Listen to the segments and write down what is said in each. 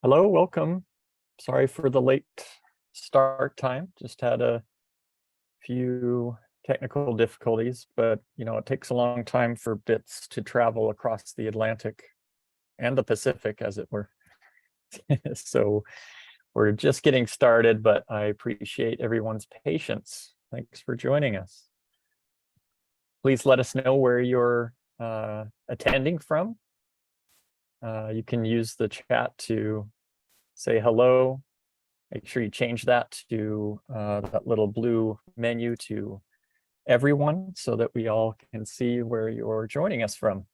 Hello, welcome. Sorry for the late start time. Just had a few technical difficulties, but it takes a long time for bits to travel across the Atlantic and the Pacific, as it were. So we're just getting started, but I appreciate everyone's patience. Thanks for joining us. Please let us know where you're attending from. You can use the chat to say hello. Make sure you change that to that little blue menu to everyone so that we all can see where you're joining us from.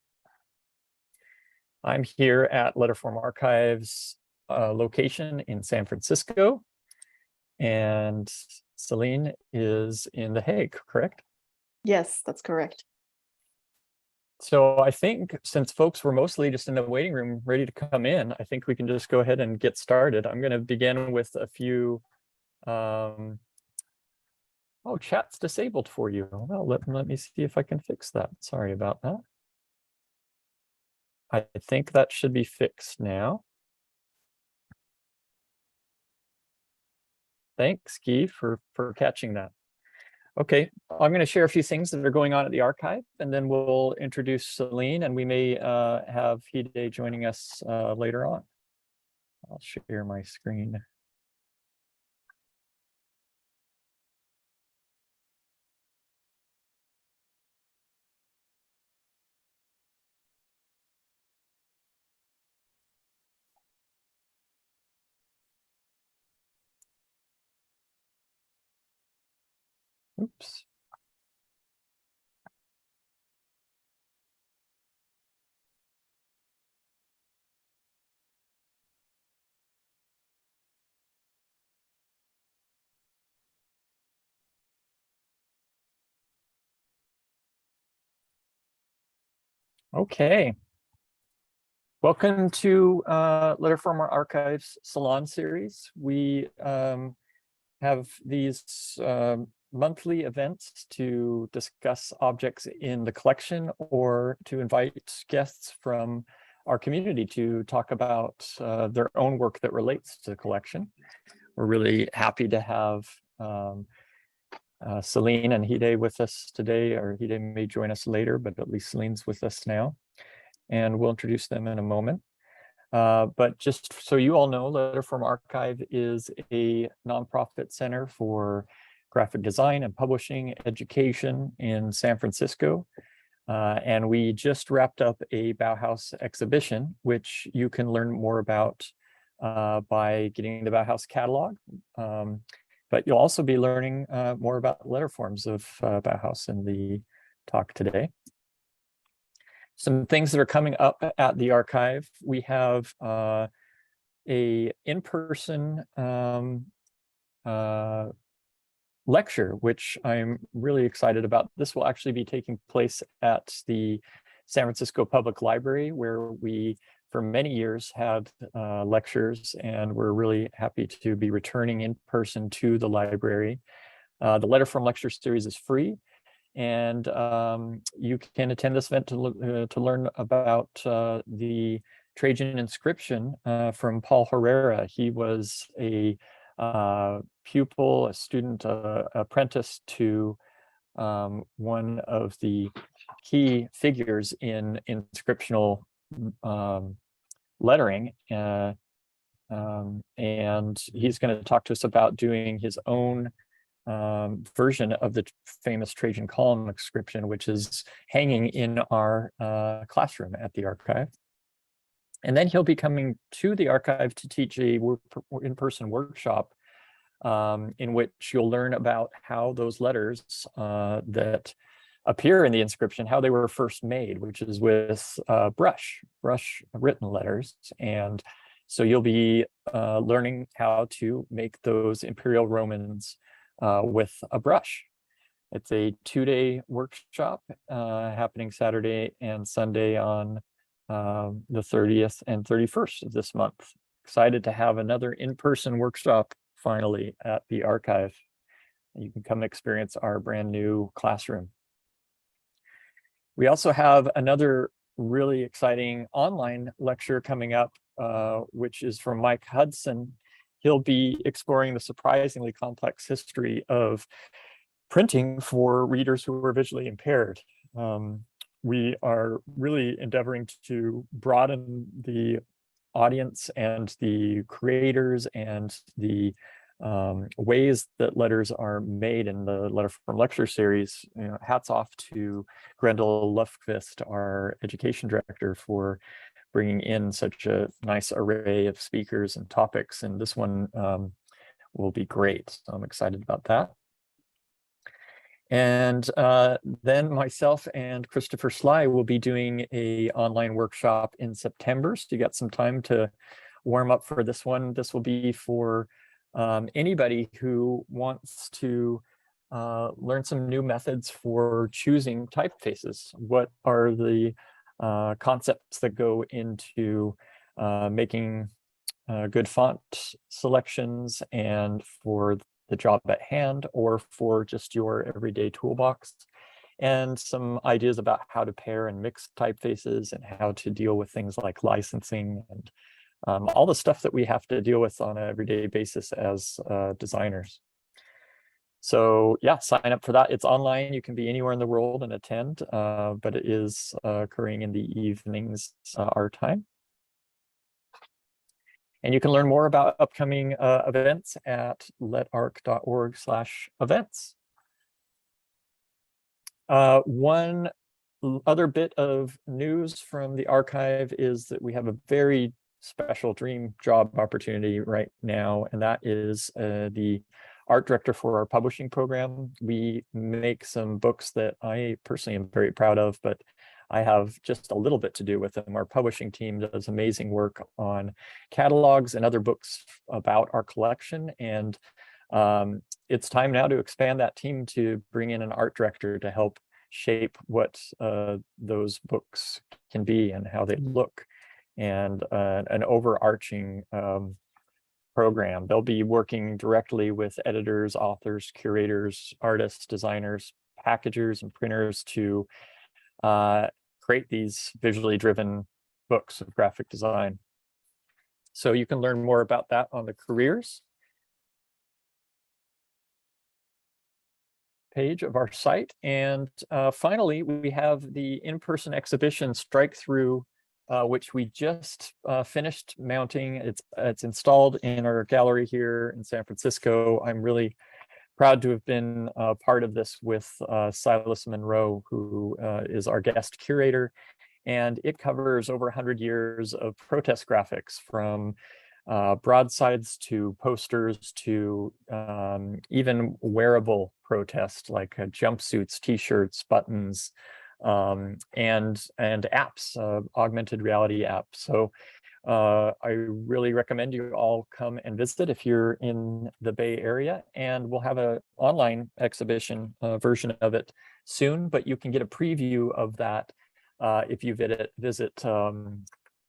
I'm here at Letterform Archives location in San Francisco, and Céline is in The Hague, correct? Yes, that's correct. So I think since folks were mostly just in the waiting room ready to come in, I think we can just go ahead and get started. I'm going to begin with a few, oh, chat's disabled for you. Well, let me see if I can fix that. Sorry about that. I think that should be fixed now. Thanks, Guy, for catching that. Okay, I'm going to share a few things that are going on at the archive, and then we'll introduce Céline, and we may have Hide joining us later on. I'll share my screen. Oops. Okay. Welcome to Letterform Archives Salon series. We have these monthly events to discuss objects in the collection or to invite guests from our community to talk about their own work that relates to the collection. We're really happy to have Céline and Hide with us today, or Hide may join us later, but at least Céline's with us now. And we'll introduce them in a moment. But just so you all know, Letterform Archive is a nonprofit center for graphic design and publishing education in San Francisco. And we just wrapped up a Bauhaus exhibition, which you can learn more about by getting the Bauhaus catalog. But you'll also be learning more about letterforms of Bauhaus in the talk today. Some things that are coming up at the archive. We have a in-person lecture, which I'm really excited about. This will actually be taking place at the San Francisco Public Library, where we, for many years, had lectures, and we're really happy to be returning in person to the library. The Letterform Lecture Series is free, and you can attend this event to learn about the Trajan inscription from Paul Herrera. He was a pupil, a student, apprentice to one of the key figures in inscriptional lettering. And he's going to talk to us about doing his own version of the famous Trajan column inscription, which is hanging in our classroom at the archive. And then he'll be coming to the archive to teach a in-person workshop in which you'll learn about how those letters that appear in the inscription, how they were first made, which is with brush written letters. And so you'll be learning how to make those Imperial Romans with a brush. It's a 2-day workshop happening Saturday and Sunday on the 30th and 31st of this month. Excited to have another in-person workshop finally at the archive. You can come experience our brand new classroom. We also have another really exciting online lecture coming up which is from Mike Hudson. He'll be exploring the surprisingly complex history of printing for readers who are visually impaired. We are really endeavoring to broaden the audience and the creators and the ways that letters are made in the Letter from Lecture series. You know, hats off to Grendel Lufquist, our education director, for bringing in such a nice array of speakers and topics. And this one will be great. So I'm excited about that. And then myself and Christopher Sly will be doing a online workshop in September. So you got some time to warm up for this one. This will be for anybody who wants to learn some new methods for choosing typefaces. What are the concepts that go into making good font selections, and for the job at hand, or for just your everyday toolbox, and some ideas about how to pair and mix typefaces and how to deal with things like licensing and all the stuff that we have to deal with on an everyday basis as designers. So yeah, sign up for that. It's online. You can be anywhere in the world and attend, but it is occurring in the evenings our time. And you can learn more about upcoming events at letarc.org/events. One other bit of news from the archive is that we have a very special dream job opportunity right now, and that is the art director for our publishing program. We make some books that I personally am very proud of, but I have just a little bit to do with them. Our publishing team does amazing work on catalogs and other books about our collection. And it's time now to expand that team to bring in an art director to help shape what those books can be and how they look, and an overarching program. They'll be working directly with editors, authors, curators, artists, designers, packagers, and printers to create these visually driven books of graphic design. So you can learn more about that on the careers page of our site. And finally, we have the in-person exhibition Strike Through, which we just finished mounting. It's installed in our gallery here in San Francisco. I'm really proud to have been part of this with Silas Monroe, who is our guest curator. And it covers over 100 years of protest graphics, from broadsides to posters to even wearable protest, like jumpsuits, t-shirts, buttons, and apps, augmented reality apps. So I really recommend you all come and visit if you're in the Bay Area, and we'll have an online exhibition version of it soon, but you can get a preview of that if you visit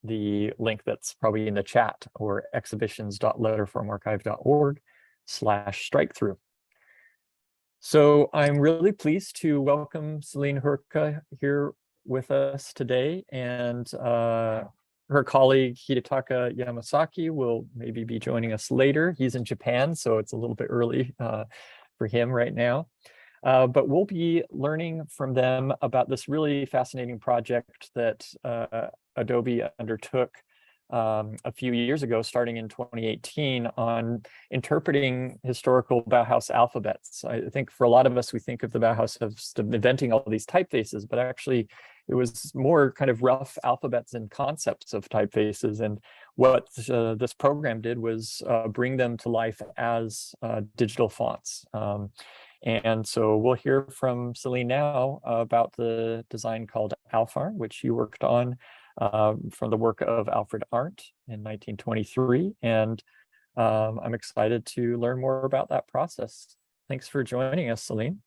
the link that's probably in the chat, or exhibitions.letterfromarchive.org/strikethrough. So I'm really pleased to welcome Céline Hurka here with us today, and her colleague Hidetaka Yamasaki will maybe be joining us later. He's in Japan, so it's a little bit early for him right now. But we'll be learning from them about this really fascinating project that Adobe undertook a few years ago, starting in 2018, on interpreting historical Bauhaus alphabets. I think for a lot of us, we think of the Bauhaus as inventing all these typefaces, but actually it was more kind of rough alphabets and concepts of typefaces. And what this program did was bring them to life as digital fonts. And so we'll hear from Céline now about the design called Alfarn, which you worked on from the work of Alfred Arndt in 1923. And I'm excited to learn more about that process. Thanks for joining us, Céline.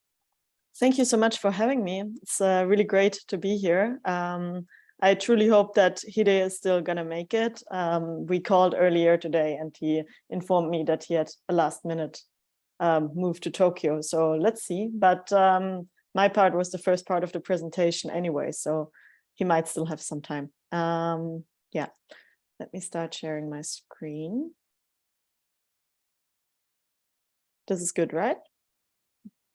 Thank you so much for having me. It's really great to be here. I truly hope that Hide is still going to make it. We called earlier today and he informed me that he had a last minute move to Tokyo. So let's see. But my part was the first part of the presentation anyway, so he might still have some time. Yeah. Let me start sharing my screen. This is good, right?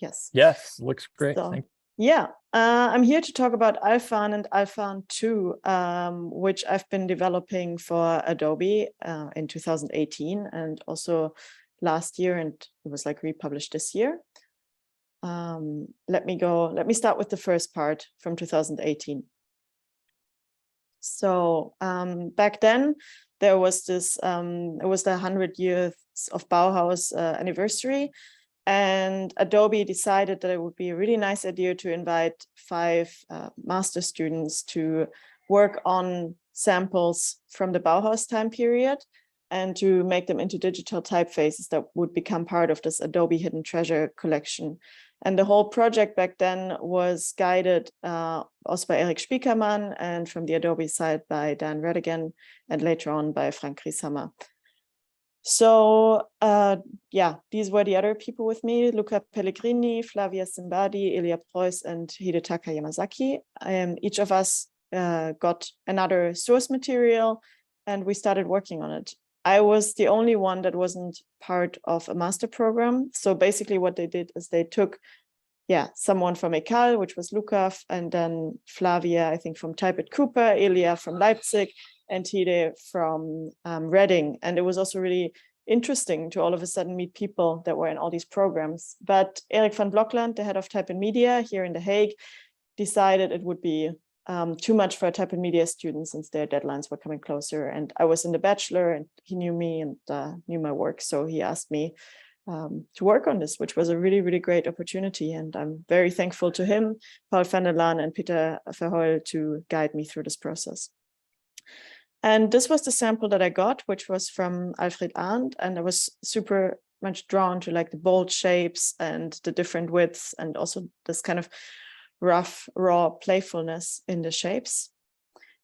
Yes. Yes, looks great. So, Thank yeah, I'm here to talk about Alfarn and Alfarn 2, which I've been developing for Adobe in 2018 and also last year, and it was like republished this year. Let me start with the first part from 2018. So back then there was this, it was the 100 years of Bauhaus anniversary. And Adobe decided that it would be a really nice idea to invite 5 master students to work on samples from the Bauhaus time period and to make them into digital typefaces that would become part of this Adobe Hidden Treasure collection. And the whole project back then was guided also by Eric Spiekermann and from the Adobe side by Dan Redigan and later on by Frank Rieshammer. So yeah, these were the other people with me: Luca Pellegrini, Flavia Simbadi, Ilya Preuss, and Hidetaka Yamasaki. Each of us got another source material and we started working on it. I was the only one that wasn't part of a master program. So basically what they did is they took, yeah, someone from ECAL, which was Luca, and then Flavia, I think from Type at Cooper, Ilya from Leipzig, and Hide from Reading. And it was also really interesting to all of a sudden meet people that were in all these programs. But Erik van Blokland, the head of Type and Media here in The Hague, decided it would be too much for Type and Media students since their deadlines were coming closer. And I was in the bachelor and he knew me and knew my work. So he asked me to work on this, which was a really, really great opportunity. And I'm very thankful to him, Paul van der Laan and Peter Verheul, to guide me through this process. And this was the sample that I got, which was from Alfred Arndt. And I was super much drawn to like the bold shapes and the different widths and also this kind of rough, raw playfulness in the shapes.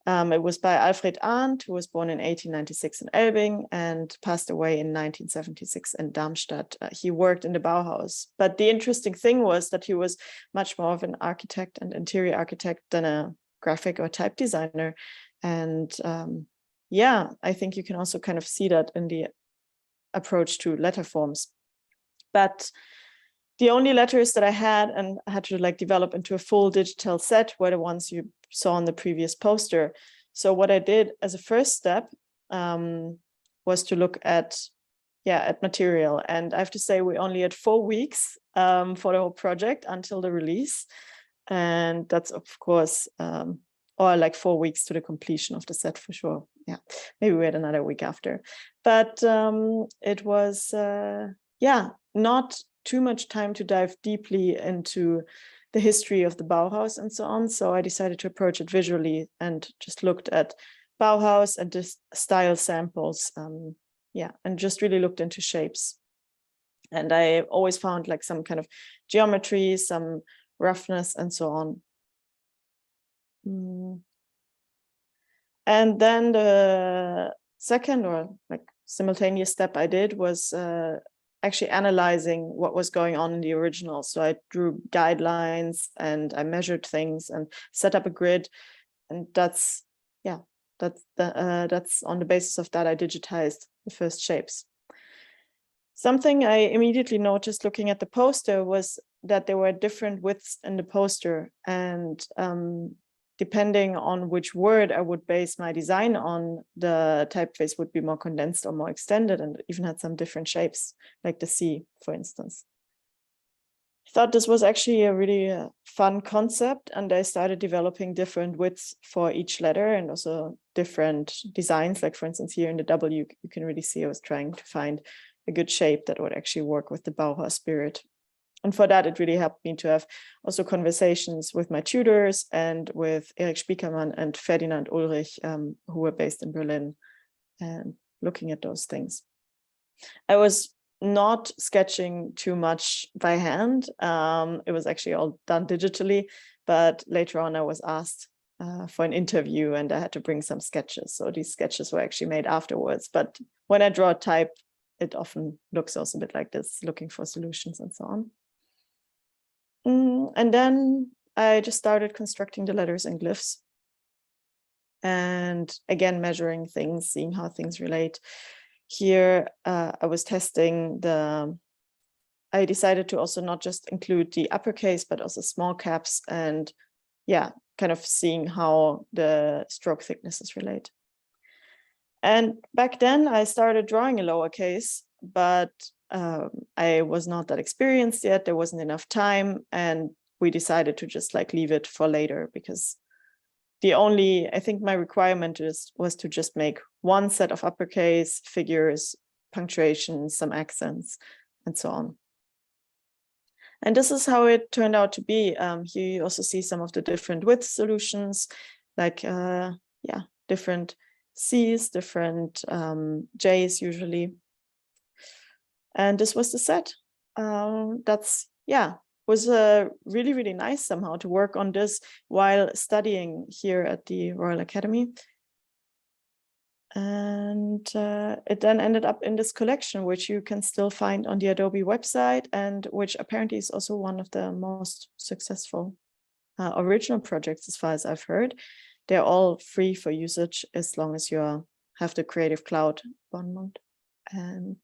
It was by Alfred Arndt, who was born in 1896 in Elbing and passed away in 1976 in Darmstadt. He worked in the Bauhaus. But the interesting thing was that he was much more of an architect and interior architect than a graphic or type designer. And yeah, I think you can also kind of see that in the approach to letter forms. But the only letters that I had and I had to like develop into a full digital set were the ones you saw on the previous poster. So what I did as a first step was to look at material. And I have to say we only had 4 weeks for the whole project until the release. And that's of course, or like 4 weeks to the completion of the set for sure. Yeah, maybe we had another week after. But it was, yeah, not too much time to dive deeply into the history of the Bauhaus and so on. So I decided to approach it visually and just looked at Bauhaus and the style samples. Yeah, and just really looked into shapes. And I always found like some kind of geometry, some roughness and so on. And then the second or like simultaneous step I did was actually analyzing what was going on in the original. So I drew guidelines and I measured things and set up a grid. And that's, yeah, that's on the basis of that I digitized the first shapes. Something I immediately noticed looking at the poster was that there were different widths in the poster, and depending on which word I would base my design on, the typeface would be more condensed or more extended, and even had some different shapes, like the C, for instance. I thought this was actually a really fun concept, and I started developing different widths for each letter and also different designs. Like for instance, here in the W, you can really see I was trying to find a good shape that would actually work with the Bauhaus spirit. And for that, it really helped me to have also conversations with my tutors and with Erik Spiekermann and Ferdinand Ulrich, who were based in Berlin, and looking at those things. I was not sketching too much by hand. It was actually all done digitally, but later on I was asked for an interview and I had to bring some sketches. So these sketches were actually made afterwards. But when I draw type, it often looks also a bit like this, looking for solutions and so on. And then I just started constructing the letters and glyphs. and again, measuring things, seeing how things relate. Here, I was testing I decided to also not just include the uppercase, but also small caps, and yeah, kind of seeing how the stroke thicknesses relate. And back then I started drawing a lowercase, but I was not that experienced yet. There wasn't enough time, and we decided to just like leave it for later, because I think my requirement was to just make one set of uppercase, figures, punctuation, some accents, and so on. And this is how it turned out to be. Here you also see some of the different width solutions, like different C's, different J's usually. And this was the set. Was really, really nice somehow to work on this while studying here at the Royal Academy. And it then ended up in this collection, which you can still find on the Adobe website, and which apparently is also one of the most successful original projects, as far as I've heard. They're all free for usage as long as you have the Creative Cloud abonnement. And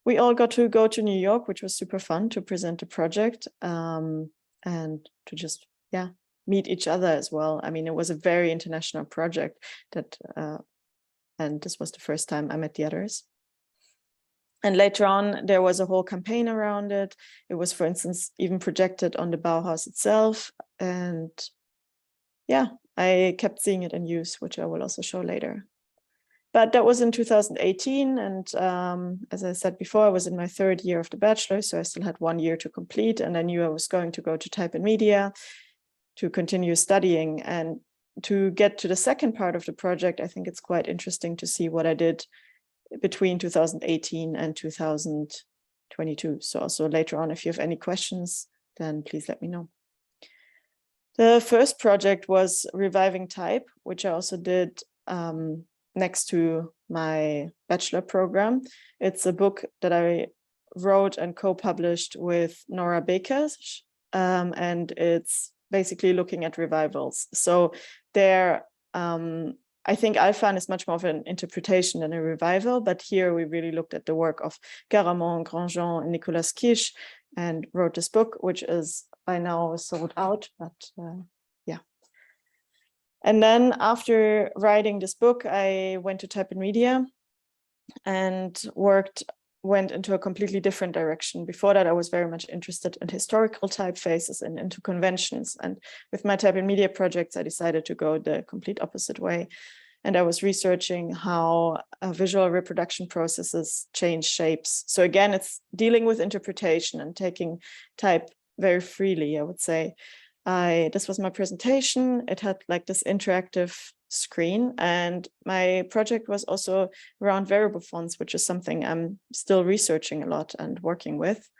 we all got to go to New York, which was super fun to present the project and to just, meet each other as well. I mean, it was a very international project and this was the first time I met the others. And later on, there was a whole campaign around it. It was, for instance, even projected on the Bauhaus itself. And I kept seeing it in use, which I will also show later. But that was in 2018. And as I said before, I was in my third year of the bachelor, so I still had 1 year to complete. And I knew I was going to go to Type and Media to continue studying. And to get to the second part of the project, I think it's quite interesting to see what I did between 2018 and 2022. So also later on, if you have any questions, then please let me know. The first project was Reviving Type, which I also did next to my bachelor program. It's a book that I wrote and co-published with Nora Baker, and it's basically looking at revivals. So there, I think Alfarn is much more of an interpretation than a revival, but here we really looked at the work of Garamond, Grandjean, and Nicolas Quiche, and wrote this book, which is by now sold out, but And then after writing this book, I went to Type and Media and went into a completely different direction. Before that, I was very much interested in historical typefaces and into conventions. And with my Type and Media projects, I decided to go the complete opposite way. And I was researching how visual reproduction processes change shapes. So again, it's dealing with interpretation and taking type very freely, I would say. This was my presentation. It had like this interactive screen, and my project was also around variable fonts, which is something I'm still researching a lot and working with.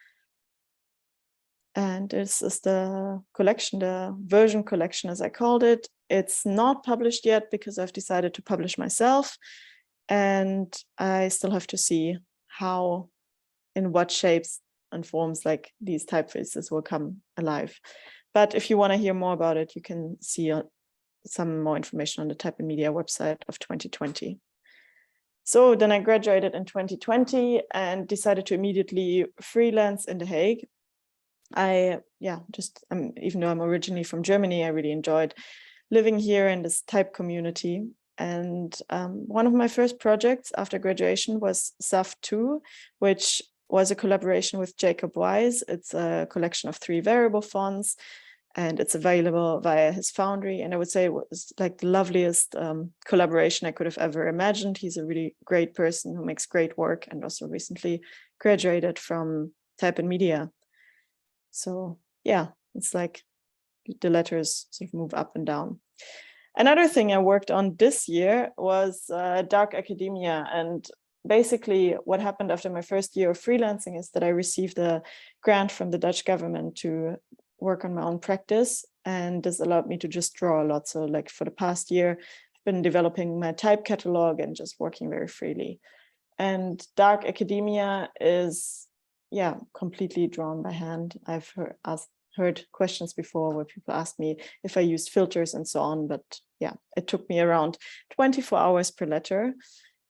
And this is the collection, the version collection, as I called it. It's not published yet because I've decided to publish myself, and I still have to see how, in what shapes and forms like these typefaces will come alive. But if you want to hear more about it, you can see some more information on the Type and Media website of 2020. So then I graduated in 2020 and decided to immediately freelance in The Hague. Even though I'm originally from Germany, I really enjoyed living here in this type community. And one of my first projects after graduation was SAF 2, which was a collaboration with Jacob Wise. It's a collection of 3 variable fonts, and it's available via his Foundry. And I would say it was like the loveliest collaboration I could have ever imagined. He's a really great person who makes great work and also recently graduated from Type and Media. So yeah, it's like the letters sort of move up and down. Another thing I worked on this year was dark academia. And basically what happened after my first year of freelancing is that I received a grant from the Dutch government to work on my own practice. And this allowed me to just draw a lot. So like for the past year, I've been developing my type catalog and just working very freely. And dark academia is, completely drawn by hand. I've heard questions before where people asked me if I used filters and so on, but yeah, it took me around 24 hours per letter.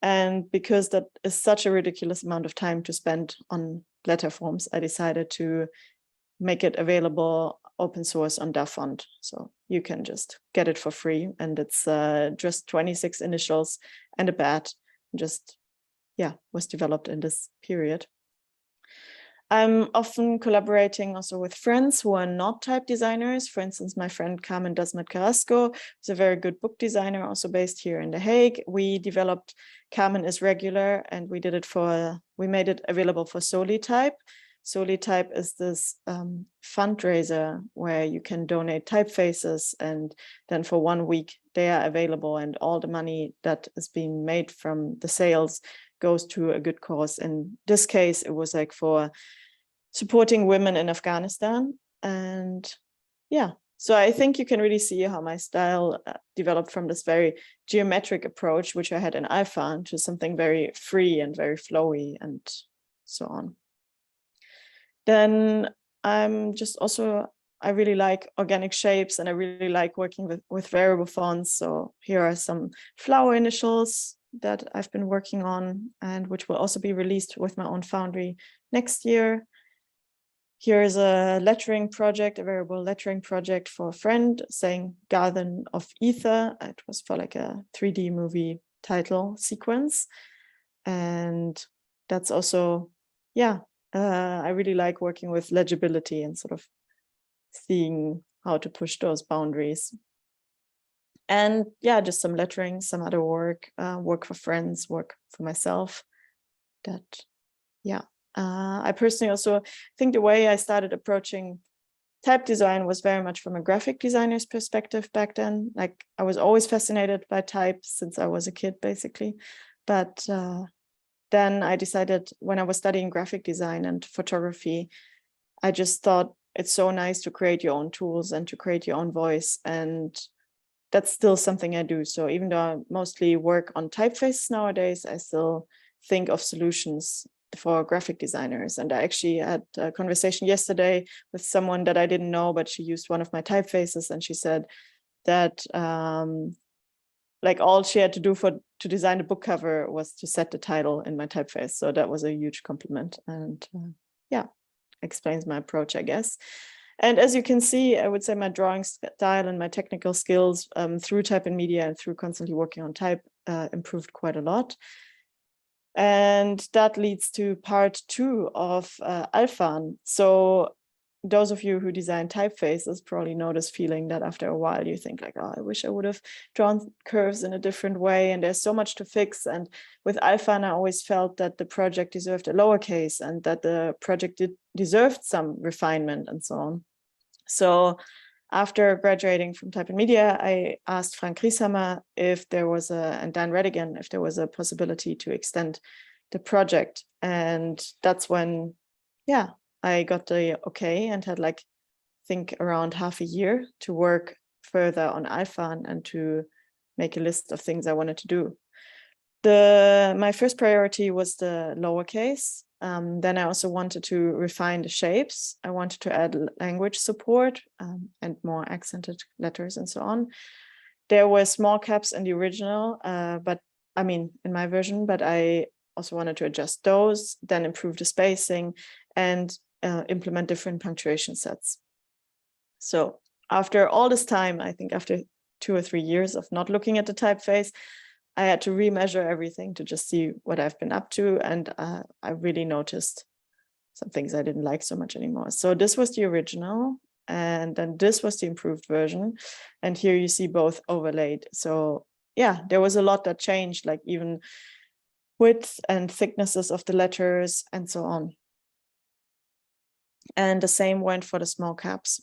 And because that is such a ridiculous amount of time to spend on letter forms, I decided to make it available open source on DaFont. So you can just get it for free. And it's just 26 initials and a bat. Just, yeah, was developed in this period. I'm often collaborating also with friends who are not type designers. For instance, my friend Carmen Dasmet Carrasco is a very good book designer, also based here in The Hague. We developed Carmen is Regular, and we made it available for SoliType. SoliType is this fundraiser where you can donate typefaces, and then for 1 week they are available, and all the money that is being made from the sales goes to a good cause. In this case, it was like for supporting women in Afghanistan. And yeah, so I think you can really see how my style developed from this very geometric approach, which I had in Alfarn, to something very free and very flowy and so on. Then I'm just also, I really like organic shapes, and I really like working with variable fonts. So here are some flower initials that I've been working on, and which will also be released with my own foundry next year. Here's a lettering project, a variable lettering project for a friend, saying Garden of Ether. It was for like a 3D movie title sequence. And that's also, yeah, I really like working with legibility and sort of seeing how to push those boundaries. And yeah, just some lettering, some other work, work for friends, work for myself. That, yeah. I personally also think the way I started approaching type design was very much from a graphic designer's perspective back then. Like, I was always fascinated by type since I was a kid, basically. But then I decided, when I was studying graphic design and photography, I just thought it's so nice to create your own tools and to create your own voice. And that's still something I do. So even though I mostly work on typefaces nowadays, I still think of solutions for graphic designers. And I actually had a conversation yesterday with someone that I didn't know, but she used one of my typefaces, and she said that like all she had to do to design the book cover was to set the title in my typeface. So that was a huge compliment, and yeah, explains my approach, I guess. And as you can see, I would say my drawing style and my technical skills through Type in Media and through constantly working on type improved quite a lot. And that leads to part 2 of Alfarn. So those of you who design typefaces probably know this feeling that after a while you think like, oh, I wish I would have drawn curves in a different way, and there's so much to fix. And with Alfarn, I always felt that the project deserved a lowercase and that the project deserved some refinement and so on. So after graduating from Type in Media, I asked Frank Rieshammer if there was and Dan Redigan, if there was a possibility to extend the project. And that's when, yeah, I got the okay and had like, I think around half a year to work further on Alfarn and to make a list of things I wanted to do. My first priority was the lowercase. Then I also wanted to refine the shapes. I wanted to add language support and more accented letters and so on. There were small caps in the original, but I mean, in my version, but I also wanted to adjust those, then improve the spacing and implement different punctuation sets. So after all this time, I think after 2 or 3 years of not looking at the typeface, I had to remeasure everything to just see what I've been up to. And I really noticed some things I didn't like so much anymore. So this was the original, and then this was the improved version. And here you see both overlaid. So yeah, there was a lot that changed, like even width and thicknesses of the letters and so on. And the same went for the small caps.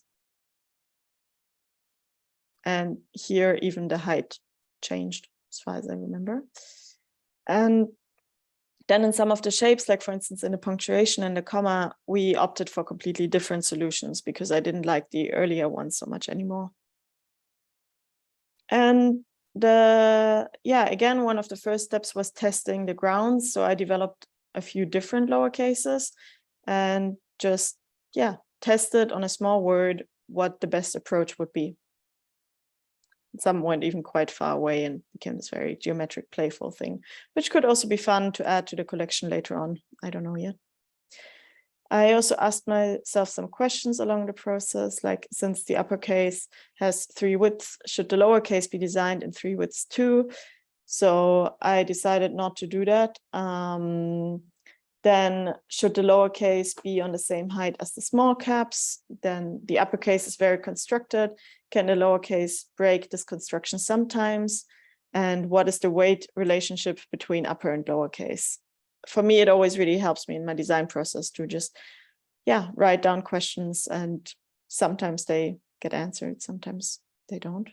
And here even the height changed, as far as I remember. And then in some of the shapes, like for instance, in the punctuation and the comma, we opted for completely different solutions because I didn't like the earlier ones so much anymore. And again, one of the first steps was testing the grounds. So I developed a few different lowercases and just, tested on a small word what the best approach would be. Some went even quite far away and became this very geometric, playful thing, which could also be fun to add to the collection later on. I don't know yet. I also asked myself some questions along the process, like since the uppercase has 3 widths, should the lowercase be designed in 3 widths too? So I decided not to do that. Then should the lowercase be on the same height as the small caps? Then the uppercase is very constructed. Can the lowercase break this construction sometimes? And what is the weight relationship between upper and lowercase? For me, it always really helps me in my design process to just, write down questions, and sometimes they get answered, sometimes they don't.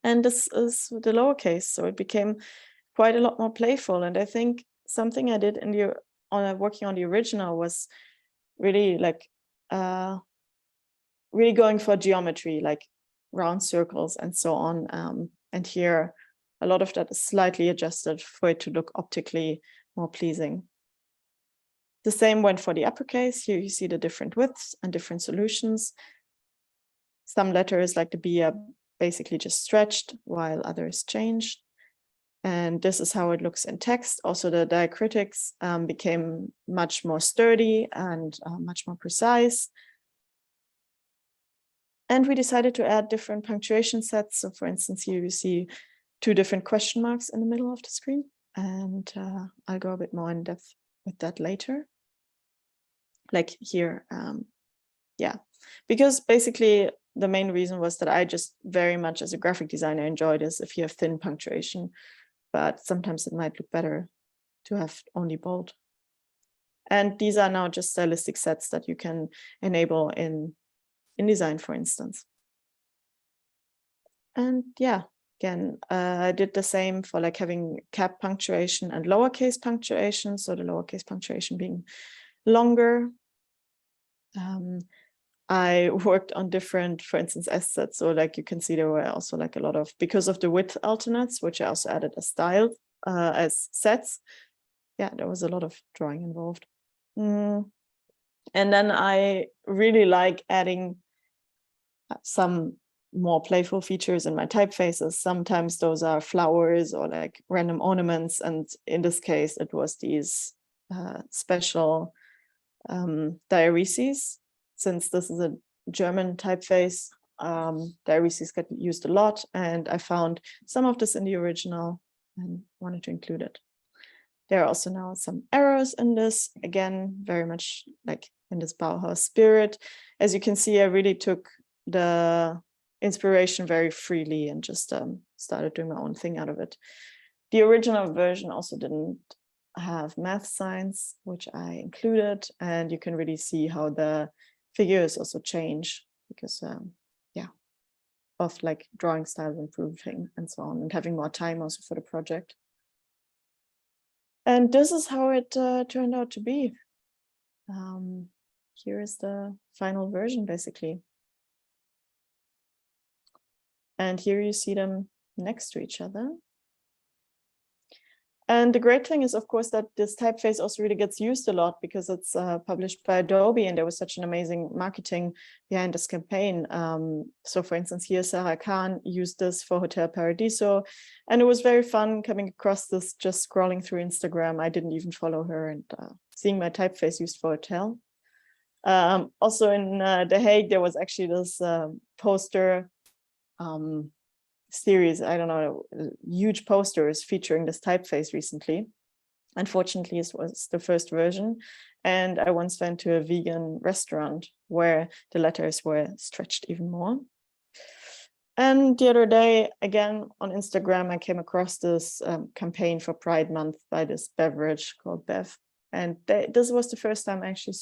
And this is the lowercase, so it became quite a lot more playful. And I think something I did in the working on the original was really like really going for geometry, like round circles and so on. And here, a lot of that is slightly adjusted for it to look optically more pleasing. The same went for the uppercase. Here you see the different widths and different solutions. Some letters like the B are basically just stretched while others changed. And this is how it looks in text. Also, the diacritics became much more sturdy and much more precise. And we decided to add different punctuation sets. So for instance, here you see 2 different question marks in the middle of the screen. And I'll go a bit more in depth with that later. Like here, because basically the main reason was that I just very much as a graphic designer enjoy this if you have thin punctuation, but sometimes it might look better to have only bold. And these are now just stylistic sets that you can enable in InDesign, for instance. And again, I did the same for like having cap punctuation and lowercase punctuation. So the lowercase punctuation being longer. I worked on different, for instance, S sets. So like you can see there were also like a lot of, because of the width alternates, which I also added as style, as sets. There was a lot of drawing involved. And then I really like adding some more playful features in my typefaces. Sometimes those are flowers or like random ornaments. And in this case, it was these special diareses. Since this is a German typeface, diareses get used a lot. And I found some of this in the original and wanted to include it. There are also now some arrows in this, again, very much like in this Bauhaus spirit. As you can see, I really took the inspiration very freely and just started doing my own thing out of it. The original version also didn't have math signs, which I included, and you can really see how the figures also change because of like drawing style improving and so on, and having more time also for the project. And this is how it turned out to be. Here is the final version, basically. And here you see them next to each other. And the great thing is, of course, that this typeface also really gets used a lot because it's published by Adobe, and there was such an amazing marketing behind this campaign. So for instance, here Sarah Khan used this for Hotel Paradiso, and it was very fun coming across this just scrolling through Instagram. I didn't even follow her, and seeing my typeface used for hotel. Also in The Hague, there was actually this poster series, I don't know, huge posters featuring this typeface recently. Unfortunately, it was the first version. And I once went to a vegan restaurant where the letters were stretched even more. And the other day, again, on Instagram, I came across this campaign for Pride Month by this beverage called Bev. And this was the first time I actually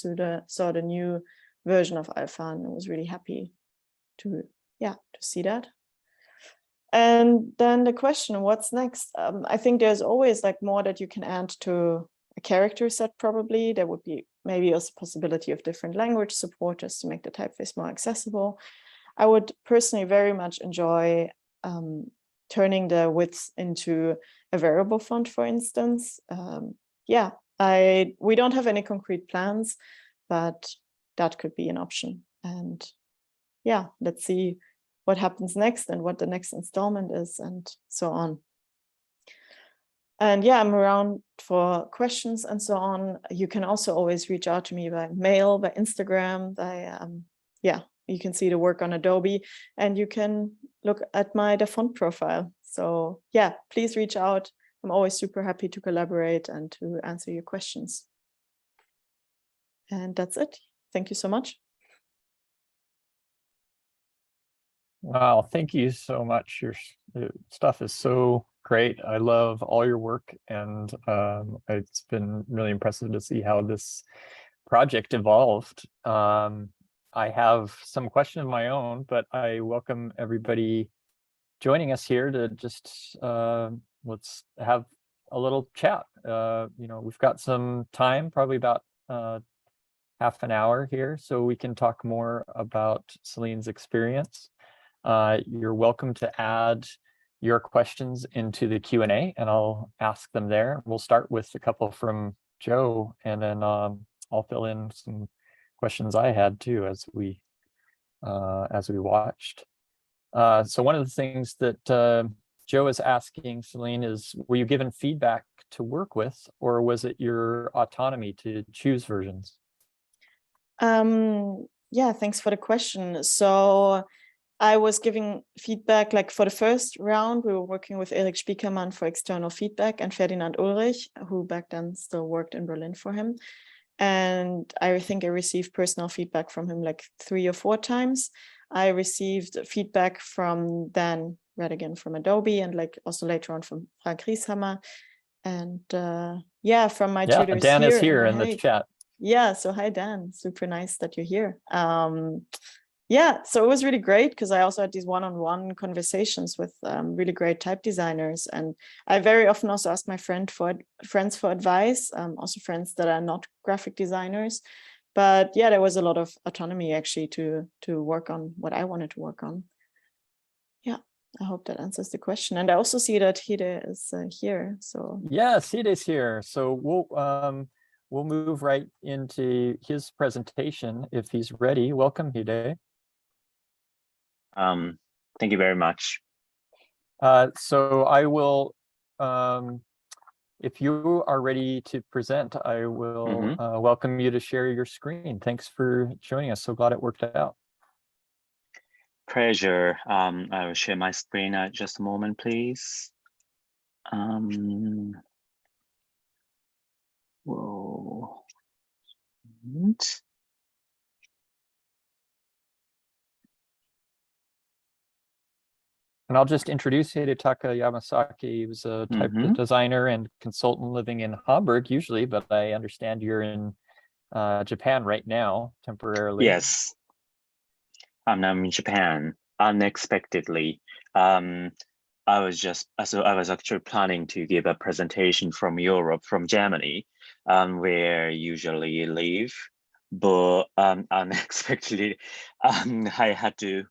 saw the new version of Alfarn. I was really happy to see that. And then the question, what's next? I think there's always like more that you can add to a character set, probably. There would be maybe also possibility of different language supporters to make the typeface more accessible. I would personally very much enjoy turning the width into a variable font, for instance. We don't have any concrete plans, but that could be an option. And yeah, let's see what happens next and what the next installment is and so on. And yeah, I'm around for questions and so on. You can also always reach out to me by mail, by Instagram, by, yeah, you can see the work on Adobe, and you can look at my font profile. So yeah, please reach out. I'm always super happy to collaborate and to answer your questions. And that's it. Thank you so much. Wow, thank you so much. Your stuff is so great. I love all your work, and it's been really impressive to see how this project evolved. I have some questions of my own, but I welcome everybody joining us here to just let's have a little chat. We've got some time, probably about half an hour here, so we can talk more about Céline's experience. You're welcome to add your questions into the Q&A, and I'll ask them there. We'll start with a couple from Joe, and then I'll fill in some questions I had too as we watched. So one of the things that Joe is asking, Céline, is, were you given feedback to work with, or was it your autonomy to choose versions? Yeah, thanks for the question. So I was giving feedback, like for the first round, we were working with Erik Spiekermann for external feedback and Ferdinand Ulrich, who back then still worked in Berlin for him. And I think I received personal feedback from him like 3 or 4 times. I received feedback from Dan Redigan from Adobe, and like also later on from Frank Rieshammer. And yeah, from my tutors Dan here is here in the chat. Yeah, so hi Dan, super nice that you're here. Yeah, so it was really great because I also had these one-on-one conversations with really great type designers, and I very often also ask my friends for advice, also friends that are not graphic designers. But yeah, there was a lot of autonomy actually to work on what I wanted to work on. Yeah, I hope that answers the question. And I also see that Hide is here. So yes, Hide is here. So we'll move right into his presentation if he's ready. Welcome, Hide. Thank you very much. So I will, if you are ready to present, I will welcome you to share your screen. Thanks for joining us. So glad it worked out. Pleasure. I will share my screen at just a moment, please. Whoa. And I'll just introduce Hidetaka Yamasaki. He was a type designer and consultant living in Hamburg usually, but I understand you're in Japan right now, temporarily. Yes, I'm now in Japan unexpectedly. I was actually planning to give a presentation from Europe, from Germany, where I usually live, but unexpectedly, I had to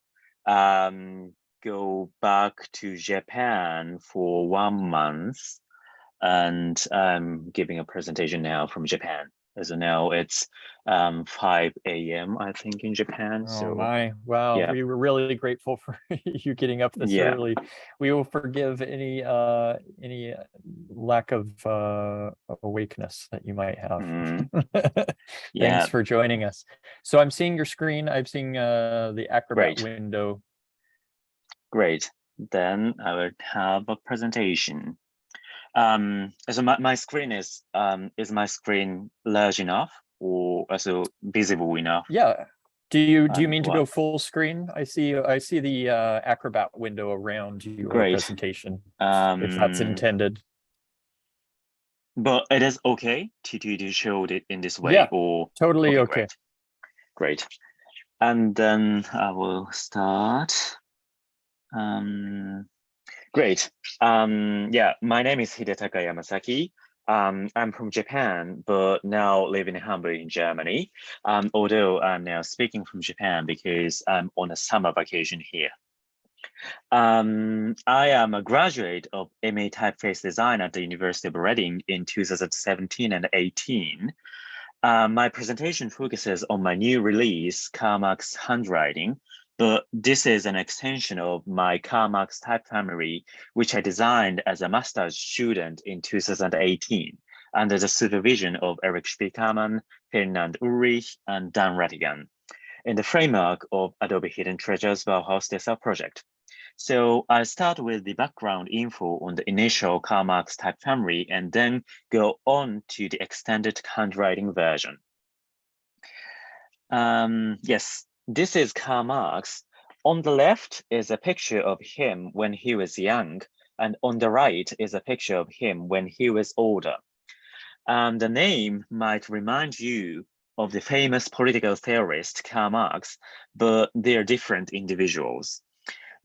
go back to Japan for 1 month, and I'm giving a presentation now from Japan. So now it's 5 a.m. I think in Japan. Oh so my, wow. yeah. We were really grateful for you getting up this early. We will forgive any lack of awakeness that you might have. Thanks for joining us. So I'm seeing your screen. I'm seeing the Acrobat window. Great. Then I will have a presentation. So my screen is my screen large enough or also visible enough? Yeah. Do you mean to go full screen? I see the Acrobat window around your presentation, if that's intended. But it is okay to show it in this way? Yeah, or totally okay. Great. And then I will start. Great. Yeah, my name is Hidetaka Yamasaki. I'm from Japan, but now live in Hamburg in Germany. Although I'm now speaking from Japan because I'm on a summer vacation here. I am a graduate of MA Typeface Design at the University of Reading in 2017 and 18. My presentation focuses on my new release, Karl Marx handwriting, but this is an extension of my Karl Marx type family, which I designed as a master's student in 2018 under the supervision of Eric Spiekermann, Ferdinand Ulrich, and Dan Rattigan in the framework of Adobe Hidden Treasures Bauhaus Dessau project. So I'll start with the background info on the initial Karl Marx type family and then go on to the extended handwriting version. Yes, this is Karl Marx. On the left is a picture of him when he was young, and on the right is a picture of him when he was older. The name might remind you of the famous political theorist Karl Marx, but they're different individuals.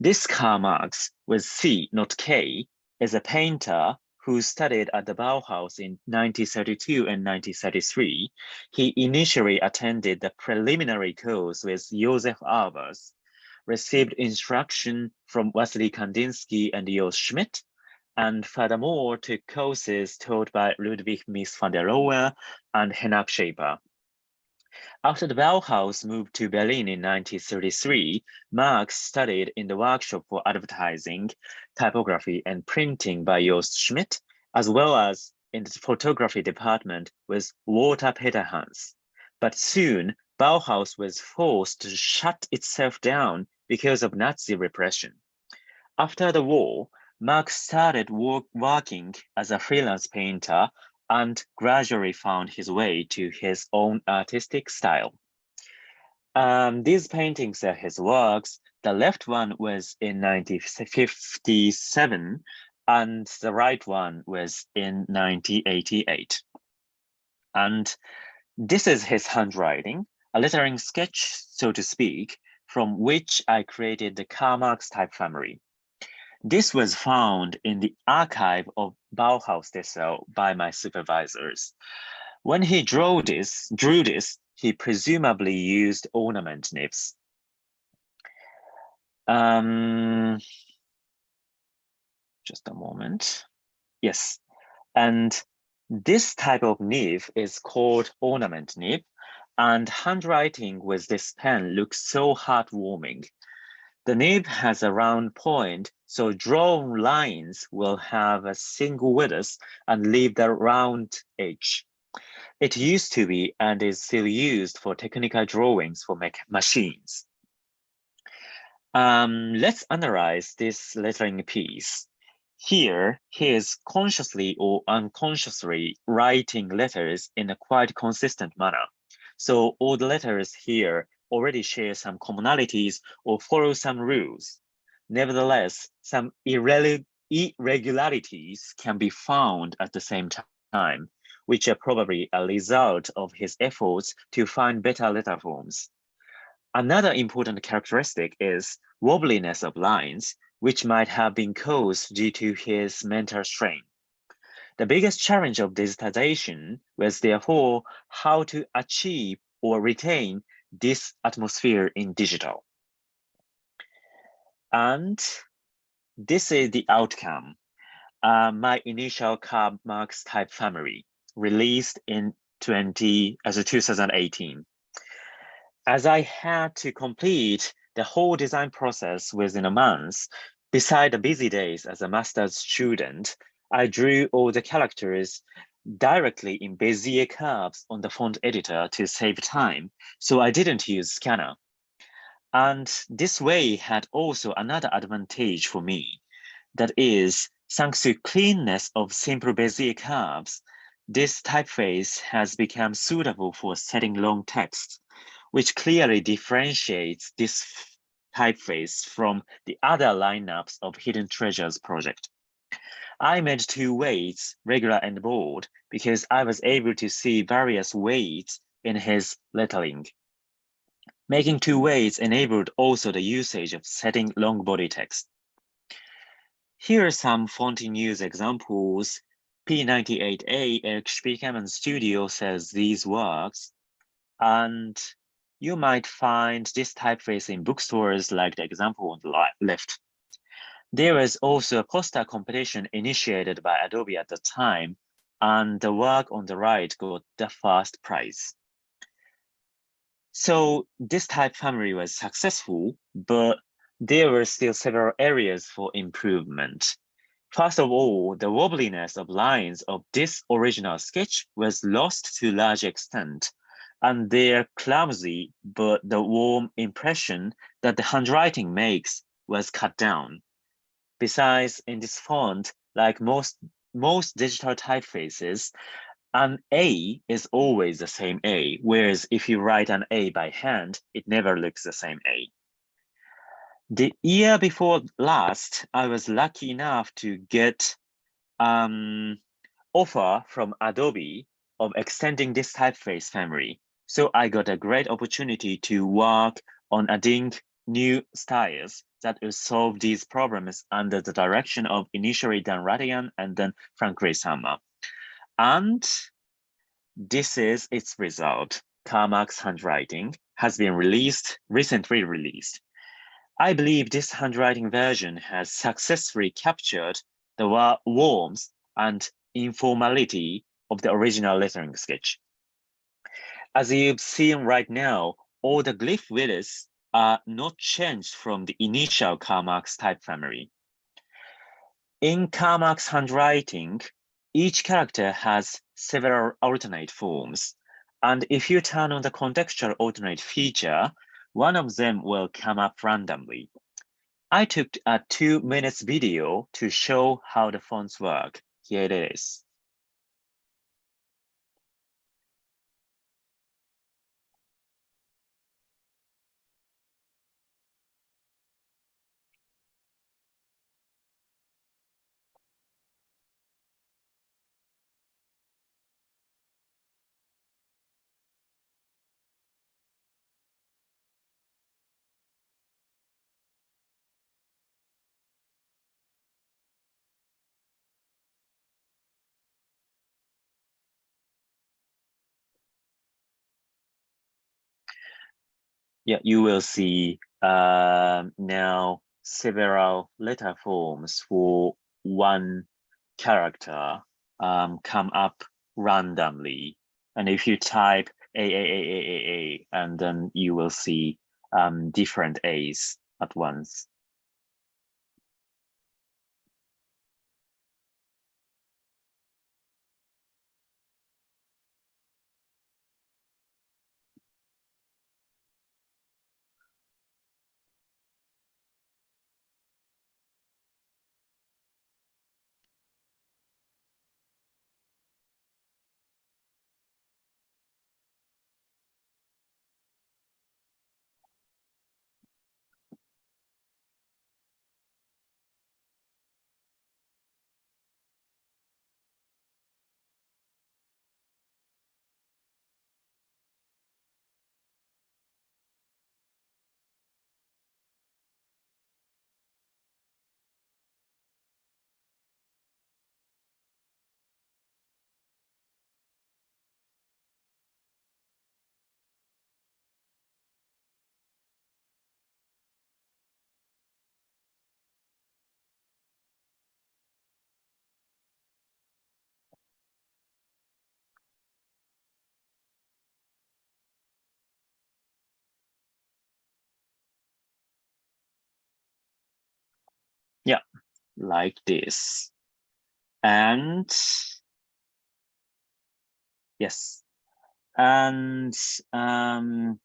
This Karl Marx, with C, not K, is a painter who studied at the Bauhaus in 1932 and 1933. He initially attended the preliminary course with Josef Albers, received instruction from Wassily Kandinsky and Jos Schmidt, and furthermore took courses taught by Ludwig Mies van der Rohe and Henap Schaeper. After the Bauhaus moved to Berlin in 1933, Marx studied in the workshop for advertising, typography, and printing by Jost Schmidt, as well as in the photography department with Walter Peterhans. But soon, Bauhaus was forced to shut itself down because of Nazi repression. After the war, Marx started working as a freelance painter and gradually found his way to his own artistic style. These paintings are his works. The left one was in 1957 and the right one was in 1988. And this is his handwriting, a lettering sketch, so to speak, from which I created the Karl Marx type family. This was found in the archive of Bauhaus Dessau by my supervisors. When he drew this, he presumably used ornament nibs. Just a moment. Yes, and this type of nib is called ornament nib, and handwriting with this pen looks so heartwarming. The nib has a round point, so drawn lines will have a single width and leave the round edge. It used to be and is still used for technical drawings for machines. Let's analyze this lettering piece. Here, he is consciously or unconsciously writing letters in a quite consistent manner. So all the letters here already share some commonalities or follow some rules. Nevertheless, some irregularities can be found at the same time, which are probably a result of his efforts to find better letter forms. Another important characteristic is wobbliness of lines, which might have been caused due to his mental strain. The biggest challenge of digitization was therefore how to achieve or retain this atmosphere in digital. And this is the outcome. My initial Karl Marx type family, released in 2018. As I had to complete the whole design process within a month, beside the busy days as a master's student, I drew all the characters directly in Bezier curves on the font editor to save time, so I didn't use scanner. And this way had also another advantage for me. That is, thanks to cleanness of simple Bezier curves, this typeface has become suitable for setting long text, which clearly differentiates this typeface from the other lineups of Hidden Treasures project. I made two weights, regular and bold, because I was able to see various weights in his lettering. Making two weights enabled also the usage of setting long body text. Here are some font in use examples. P98A, Eric Spiekermann Studio says these works, and you might find this typeface in bookstores like the example on the left. There was also a poster competition initiated by Adobe at the time, and the work on the right got the first prize. So this type family was successful, but there were still several areas for improvement. First of all, the wobbliness of lines of this original sketch was lost to a large extent, and their clumsy but the warm impression that the handwriting makes was cut down. Besides, in this font, like most digital typefaces, an A is always the same A, whereas if you write an A by hand, it never looks the same A. The year before last, I was lucky enough to get offer from Adobe of extending this typeface family. So I got a great opportunity to work on adding new styles that will solve these problems under the direction of initially Dan Radian and then Frank Reishammer. And this is its result. Karl Marx handwriting has been recently released. I believe this handwriting version has successfully captured the warmth and informality of the original lettering sketch. As you've seen right now, all the glyph widths are not changed from the initial Karl Marx type family. In Karl Marx handwriting, each character has several alternate forms, and if you turn on the contextual alternate feature, one of them will come up randomly. I took a 2-minute video to show how the fonts work. Here it is. Yeah, you will see now several letter forms for one character come up randomly. And if you type A, and then you will see different A's at once. Yeah, like this. And yes. And and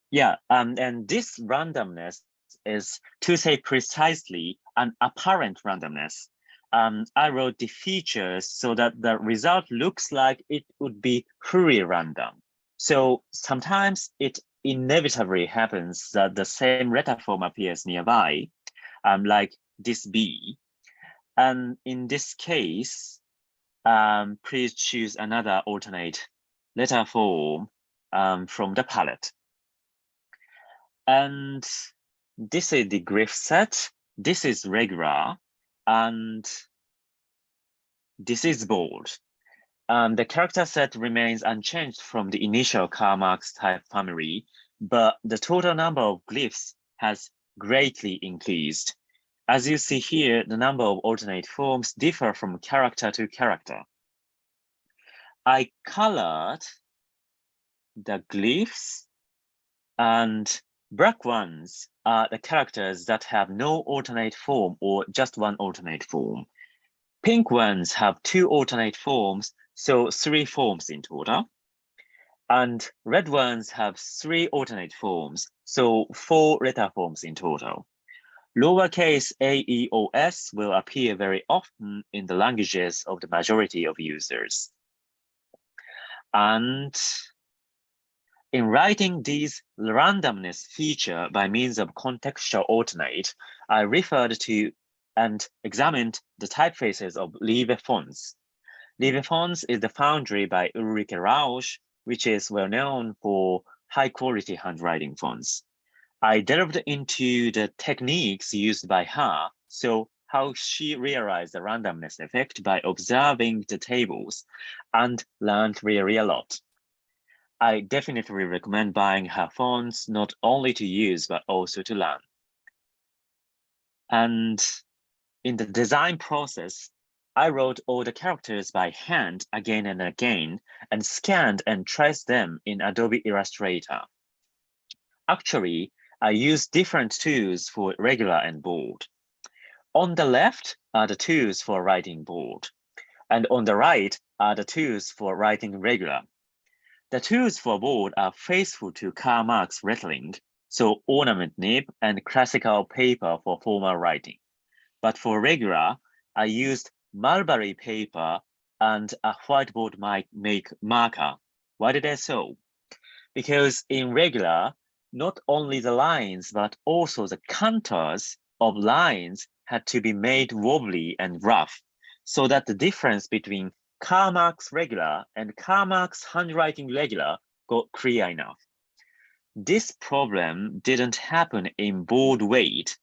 this randomness is, to say precisely, an apparent randomness. I wrote the features so that the result looks like it would be Fourier random. So sometimes it inevitably happens that the same letter form appears nearby, like this B. And in this case, please choose another alternate letter form from the palette. And this is the glyph set, this is regular, and this is bold. The character set remains unchanged from the initial Karl Marx type family, but the total number of glyphs has greatly increased. As you see here, the number of alternate forms differ from character to character. I colored the glyphs, and black ones are the characters that have no alternate form or just one alternate form. Pink ones have 2 alternate forms, so 3 forms in total. And red ones have 3 alternate forms, so 4 letter forms in total. Lowercase a, e, o, s will appear very often in the languages of the majority of users. And in writing these randomness feature by means of contextual alternate, I referred to and examined the typefaces of Liebe fonts. Liebe fonts is the foundry by Ulrike Rausch, which is well known for high quality handwriting fonts. I delved into the techniques used by her, so how she realized the randomness effect by observing the tables, and learned really a lot. I definitely recommend buying her fonts, not only to use, but also to learn. And in the design process, I wrote all the characters by hand again and again, and scanned and traced them in Adobe Illustrator. Actually, I use different tools for regular and bold. On the left are the tools for writing bold, and on the right are the tools for writing regular. The tools for bold are faithful to Karl Marx lettering, so ornament nib and classical paper for formal writing. But for regular, I used mulberry paper and a whiteboard make marker. Why did I so? Because in regular, not only the lines, but also the contours of lines had to be made wobbly and rough, so that the difference between Karl Marx regular and Karl Marx handwriting regular got clear enough. This problem didn't happen in bold weight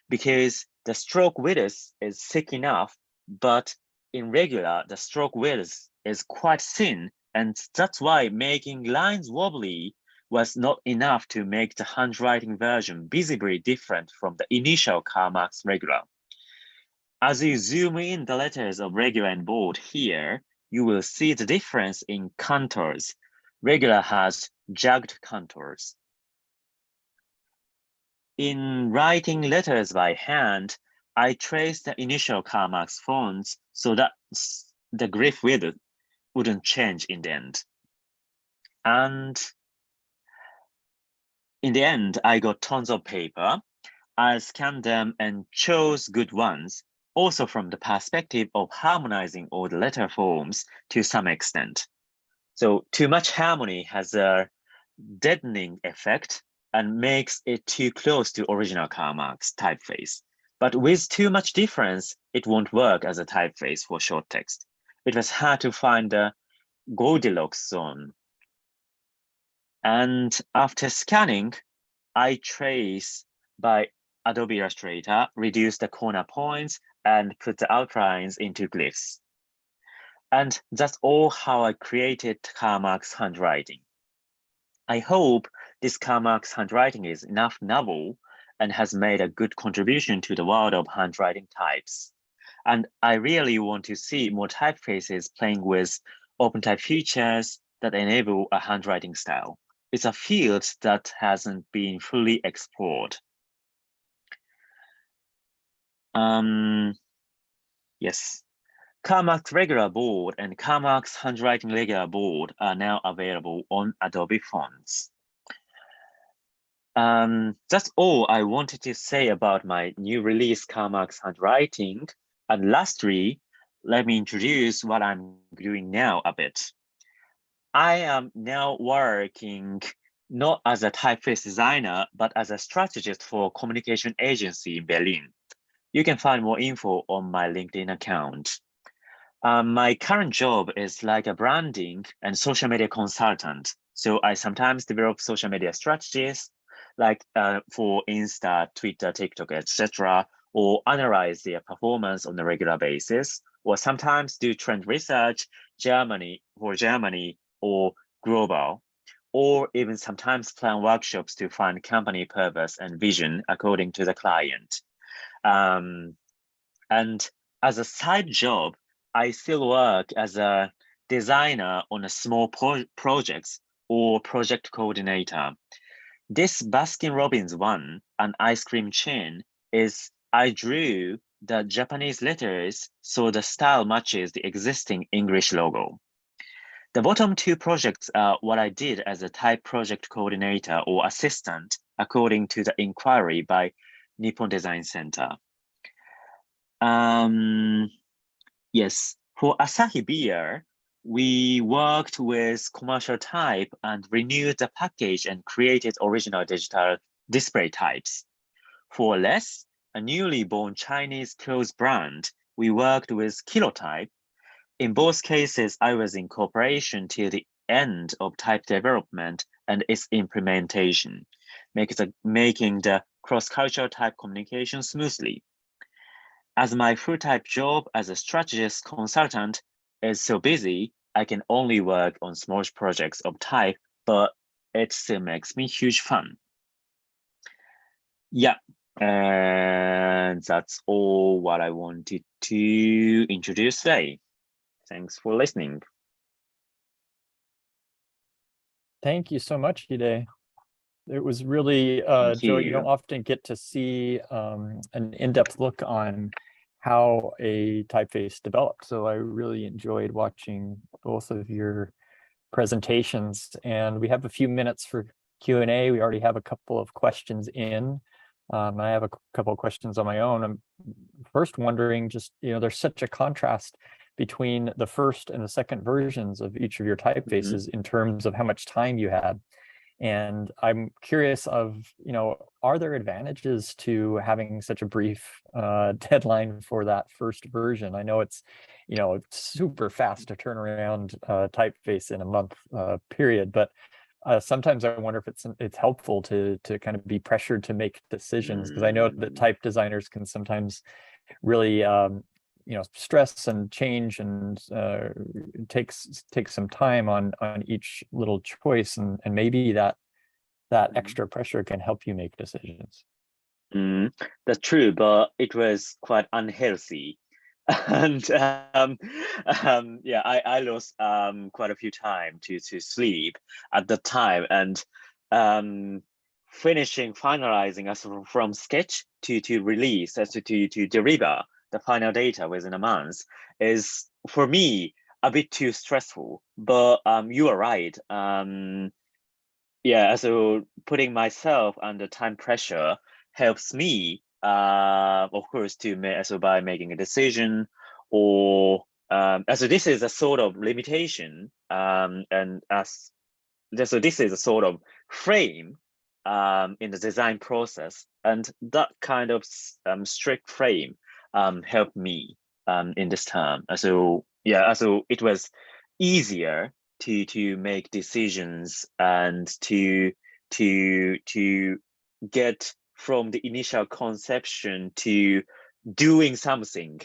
because the stroke width is thick enough, but in regular, the stroke width is quite thin, and that's why making lines wobbly was not enough to make the handwriting version visibly different from the initial Karl Marx regular. As you zoom in the letters of regular and bold here, you will see the difference in contours. Regular has jagged contours. In writing letters by hand, I traced the initial Karl Marx fonts so that the glyph width wouldn't change in the end. And in the end, I got tons of paper. I scanned them and chose good ones, also from the perspective of harmonizing all the letter forms to some extent. So too much harmony has a deadening effect and makes it too close to original Karl Marx typeface. But with too much difference, it won't work as a typeface for short text. It was hard to find the Goldilocks zone. And after scanning, I trace by Adobe Illustrator, reduce the corner points, and put the outlines into glyphs. And that's all how I created Karl Marx handwriting. I hope this Karl Marx handwriting is enough novel and has made a good contribution to the world of handwriting types. And I really want to see more typefaces playing with OpenType features that enable a handwriting style. It's a field that hasn't been fully explored. Yes. Karl Marx regular board and Karl Marx handwriting regular board are now available on Adobe Fonts. That's all I wanted to say about my new release Karl Marx handwriting. And lastly, let me introduce what I'm doing now a bit. I am now working not as a typeface designer, but as a strategist for a communication agency in Berlin. You can find more info on my LinkedIn account. My current job is like a branding and social media consultant. So I sometimes develop social media strategies like for Insta, Twitter, TikTok, etc., or analyze their performance on a regular basis, or sometimes do trend research, Germany, or global, or even sometimes plan workshops to find company purpose and vision according to the client. And as a side job, I still work as a designer on a small projects or project coordinator. This Baskin-Robbins one, an ice cream chain, is I drew the Japanese letters so the style matches the existing English logo. The bottom two projects are what I did as a type project coordinator or assistant according to the inquiry by Nippon Design Center. Yes, for Asahi Beer, we worked with commercial type and renewed the package and created original digital display types. For Less, a newly born Chinese clothes brand, we worked with Kilotype. In both cases, I was in cooperation till the end of type development and its implementation, making the cross-cultural type communication smoothly. As my full-time job as a strategist consultant is so busy, I can only work on small projects of type, but it still makes me huge fun. Yeah, and that's all what I wanted to introduce today. Thanks for listening. Thank you so much, Hide. It was really, Thank Joe, you you. don't often get to see an in-depth look on how a typeface developed. So I really enjoyed watching both of your presentations. And we have a few minutes for Q&A. We already have a couple of questions in. I have a couple of questions on my own. I'm first wondering, just, there's such a contrast between the first and the second versions of each of your typefaces in terms of how much time you had. And I'm curious of, are there advantages to having such a brief deadline for that first version? I know it's, super fast to turn around typeface in a month period, but sometimes I wonder if it's helpful to kind of be pressured to make decisions, because I know that type designers can sometimes really stress and change and takes some time on each little choice, and maybe that extra pressure can help you make decisions. That's true, but it was quite unhealthy. And yeah, I lost quite a few time to sleep at the time, and finalizing us from sketch to release, as to deliver the final data within a month is, for me, a bit too stressful. But you are right. Yeah, so putting myself under time pressure helps me, of course, by making a decision, or so this is a sort of limitation, and so this is a sort of frame in the design process, and that kind of strict frame helped me in this term. So yeah, so it was easier to make decisions and to get from the initial conception to doing something.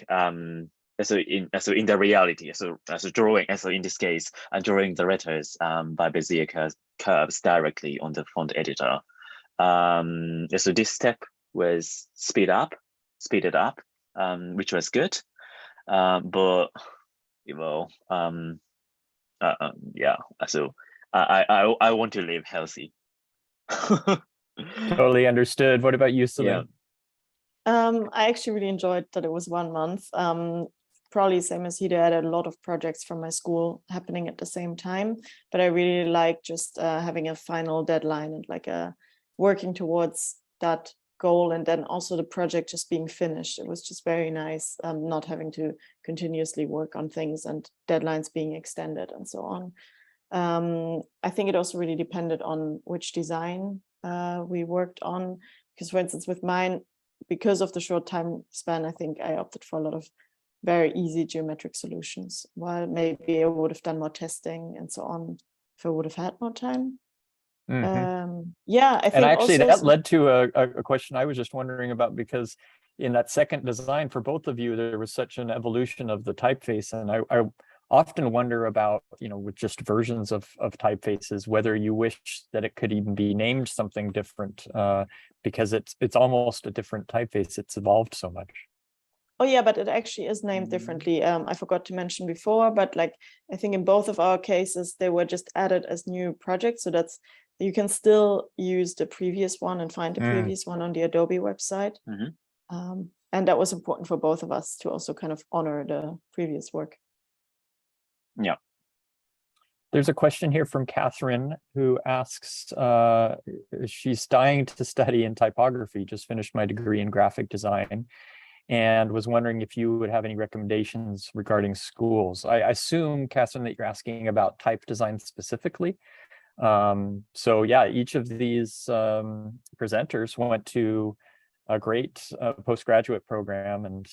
So in the reality, as a drawing, so in this case, I'm drawing the letters by Bezier curves directly on the font editor. So this step was speeded up, which was good. But yeah, so I want to live healthy. Totally understood. What about you, Céline? I actually really enjoyed that it was 1 month. Probably same as Hide, I had a lot of projects from my school happening at the same time, but I really like just having a final deadline and like working towards that goal, and then also the project just being finished. It was just very nice, not having to continuously work on things and deadlines being extended and so on. I think it also really depended on which design we worked on, because for instance with mine, because of the short time span, I think I opted for a lot of very easy geometric solutions, while maybe I would have done more testing and so on if I would have had more time. Yeah, I think, and actually also that led to a question I was just wondering about, because in that second design for both of you, there was such an evolution of the typeface, and I often wonder about, with just versions of typefaces, whether you wish that it could even be named something different, because it's almost a different typeface. It's evolved so much. Oh yeah, but it actually is named differently. I forgot to mention before, but like I think in both of our cases, they were just added as new projects. So that's, you can still use the previous one and find the previous one on the Adobe website. And that was important for both of us to also kind of honor the previous work. Yeah. There's a question here from Catherine who asks, she's dying to study in typography, just finished my degree in graphic design, and was wondering if you would have any recommendations regarding schools. I assume, Catherine, that you're asking about type design specifically. So yeah, each of these presenters went to a great postgraduate program, and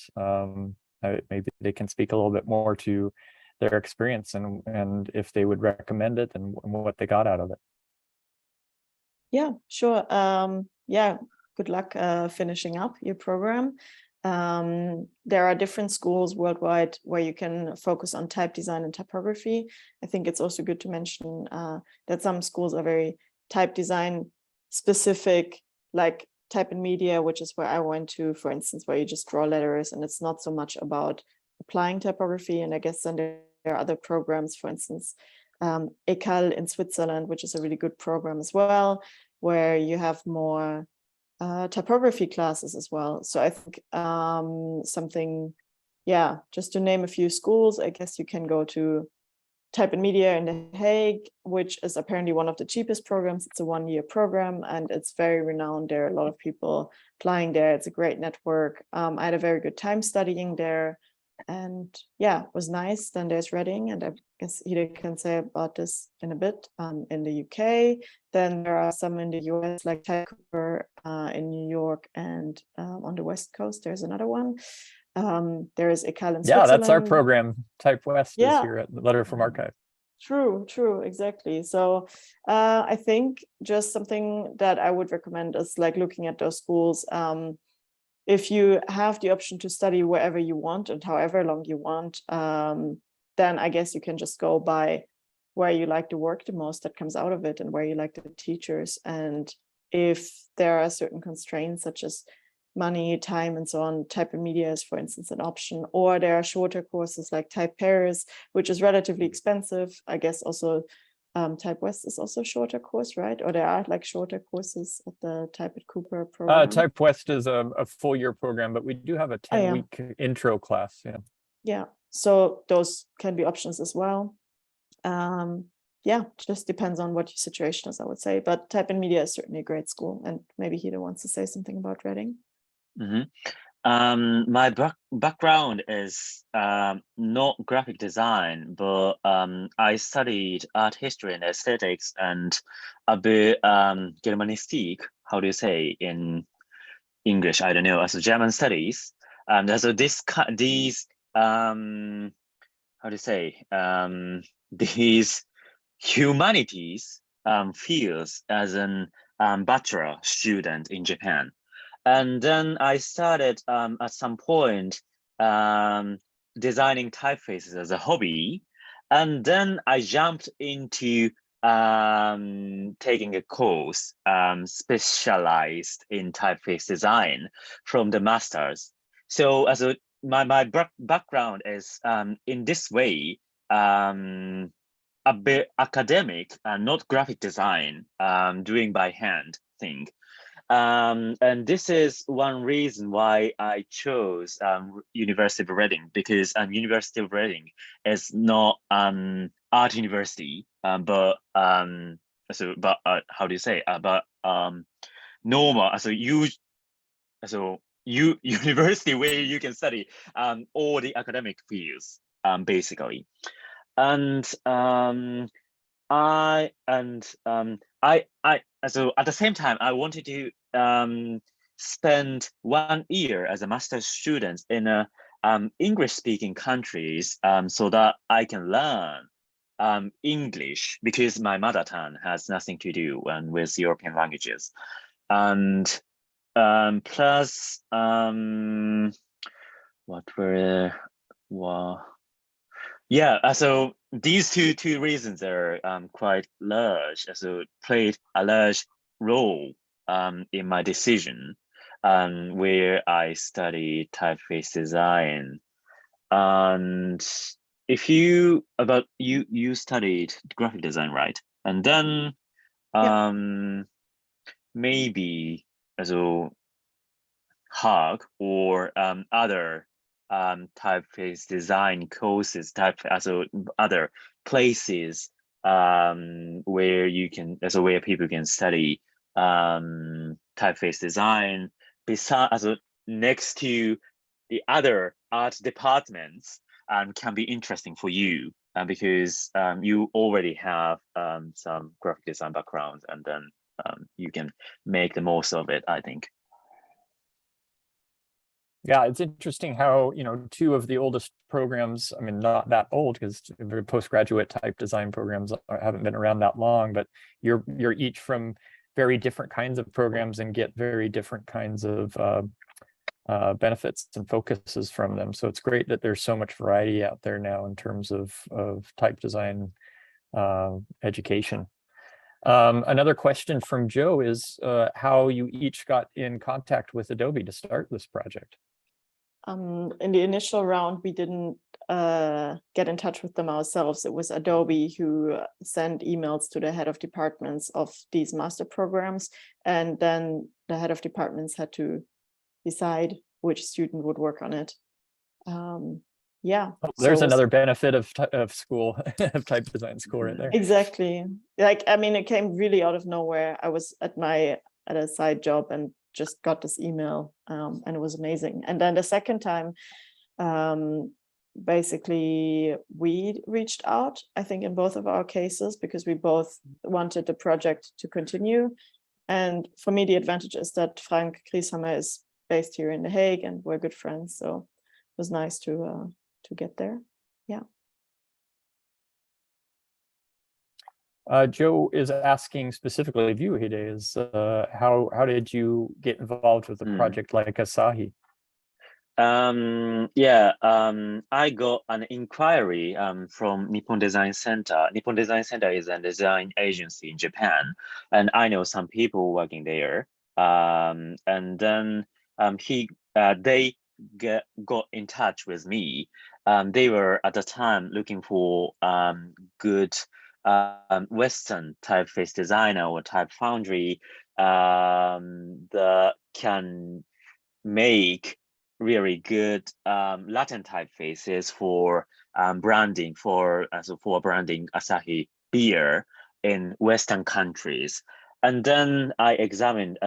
maybe they can speak a little bit more to their experience and if they would recommend it and what they got out of it. Yeah, sure. Yeah, good luck finishing up your program. There are different schools worldwide where you can focus on type design and typography. I think it's also good to mention that some schools are very type design specific, like Type and Media, which is where I went to, for instance, where you just draw letters and it's not so much about applying typography. And I guess then there are other programs, for instance, ECAL in Switzerland, which is a really good program as well, where you have more typography classes as well. So I think something, yeah, just to name a few schools, I guess you can go to Type and Media in The Hague, which is apparently one of the cheapest programs. It's a one-year program and it's very renowned. There are a lot of people applying there. It's a great network. I had a very good time studying there. And yeah, it was nice. Then there's Reading, and I guess Hide can say about this in a bit, in the UK. Then there are some in the US, like Type Cooper in New York, and on the West Coast, there's another one. There is ECAL in Switzerland. Yeah, that's our program. Type West is Yeah. here at Letter from Archive. True, exactly. So I think just something that I would recommend is like looking at those schools. If you have the option to study wherever you want and however long you want, then I guess you can just go by where you like the work the most that comes out of it and where you like the teachers. And if there are certain constraints such as money, time, and so on, Type and Media is, for instance, an option. Or there are shorter courses like Type Paris, which is relatively expensive. I guess also Type West is also a shorter course, right? Or there are like shorter courses at the Type at Cooper program. Type West is a full year program, but we do have a 10-week intro class. Yeah, so those can be options as well. Yeah, just depends on what your situation is, I would say. But Type and Media is certainly a great school. And maybe Hide wants to say something about Reading. My background is not graphic design, but I studied art history and aesthetics and a bit Germanistik, how do you say in English? I don't know, as German studies. So these how do you say these humanities fields as an bachelor student in Japan. And then I started at some point designing typefaces as a hobby. And then I jumped into taking a course specialized in typeface design from the masters. So as my background is in this way, a bit academic and not graphic design, doing by hand thing. And this is one reason why I chose University of Reading, because University of Reading is not art university, but how do you say? But normal, university where you can study all the academic fields, basically. And so at the same time, I wanted to spend 1 year as a master's student in a English-speaking countries, so that I can learn English, because my mother tongue has nothing to do with European languages, and plus so these two reasons are quite large, so played a large role in my decision. where I studied typeface design. And if you studied graphic design, right? And then maybe also Hug or other typeface design courses, also other places where you can, also where people can study typeface design besides, also next to the other art departments, can be interesting for you because you already have some graphic design background, and then you can make the most of it, I think. Yeah, it's interesting how, two of the oldest programs, I mean, not that old because postgraduate type design programs haven't been around that long, but you're each from very different kinds of programs and get very different kinds of benefits and focuses from them. So it's great that there's so much variety out there now in terms of type design education. Another question from Joe is how you each got in contact with Adobe to start this project. In the initial round, we didn't get in touch with them ourselves. It was Adobe who sent emails to the head of departments of these master programs, and then the head of departments had to decide which student would work on it. Yeah. There's another benefit of school, of type design school right there. Exactly. Like, I mean, it came really out of nowhere. I was at a side job and just got this email, and it was amazing. And then the second time, basically we reached out, I think in both of our cases, because we both wanted the project to continue. And for me, the advantage is that Frank Grieshammer is based here in The Hague and we're good friends. So it was nice to get there. Yeah. Joe is asking specifically of you, Hide, is how did you get involved with a project like Asahi? I got an inquiry from Nippon Design Center. Nippon Design Center is a design agency in Japan, and I know some people working there. And then they got in touch with me. They were at the time looking for good Western typeface designer or type foundry that can make really good Latin typefaces for branding, for branding Asahi beer in Western countries. And then I examined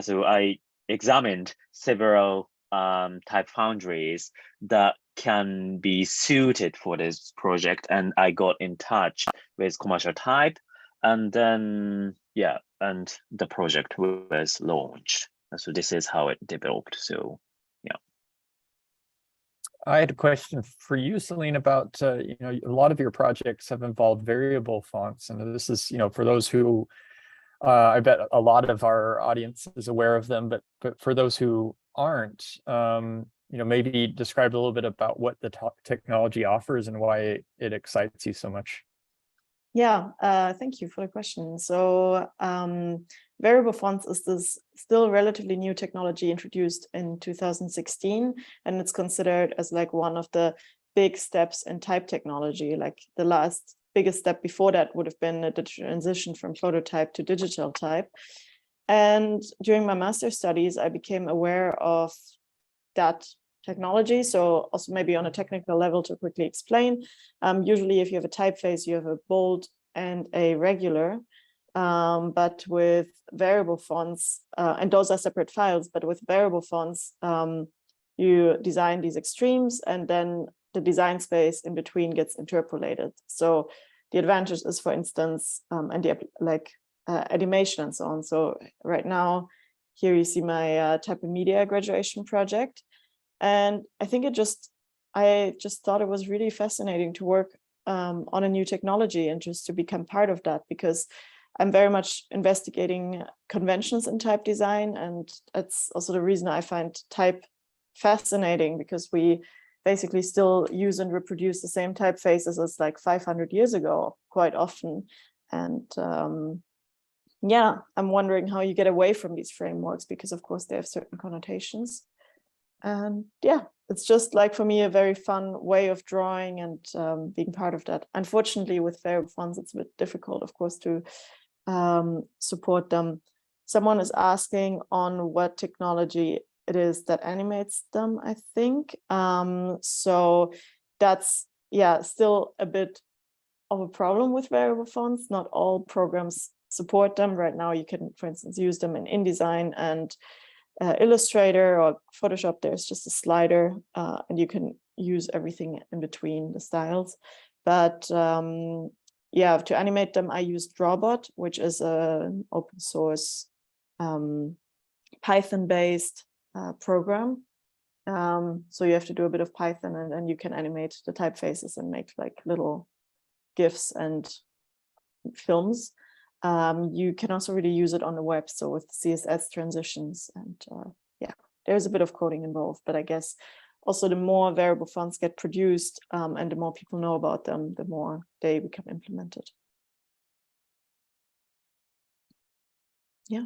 several type foundries that can be suited for this project, and I got in touch with Commercial Type, and then and the project was launched. So this is how it developed. So I had a question for you, Céline, about a lot of your projects have involved variable fonts, and this is for those who I bet a lot of our audience is aware of them, but for those who aren't, maybe describe a little bit about what the technology offers and why it excites you so much. Yeah, thank you for the question. So variable fonts is this still relatively new technology introduced in 2016, and it's considered as like one of the big steps in type technology. Like the last biggest step before that would have been the transition from prototype to digital type. And during my master's studies, I became aware of that technology. So also maybe on a technical level to quickly explain, usually if you have a typeface, you have a bold and a regular, but with variable fonts, and those are separate files, but with variable fonts, you design these extremes and then the design space in between gets interpolated. So the advantage is, for instance, and the animation and so on. So right now, here you see my type and media graduation project. And I think I just thought it was really fascinating to work on a new technology and just to become part of that, because I'm very much investigating conventions in type design. And that's also the reason I find type fascinating, because we basically still use and reproduce the same typefaces as like 500 years ago quite often. And yeah, I'm wondering how you get away from these frameworks, because of course they have certain connotations. And yeah, it's just like, for me, a very fun way of drawing and being part of that. Unfortunately, with variable fonts, it's a bit difficult, of course, to support them. Someone is asking on what technology it is that animates them, I think. So that's, yeah, still a bit of a problem with variable fonts. Not all programs support them. Right now, you can, for instance, use them in InDesign and Illustrator or Photoshop. There's just a slider and you can use everything in between the styles. But yeah, to animate them, I use Drawbot, which is an open source Python-based program. So you have to do a bit of Python, and then you can animate the typefaces and make like little GIFs and films. You can also really use it on the web, so with CSS transitions, and yeah, there's a bit of coding involved, but I guess also the more variable fonts get produced and the more people know about them, the more they become implemented. Yeah.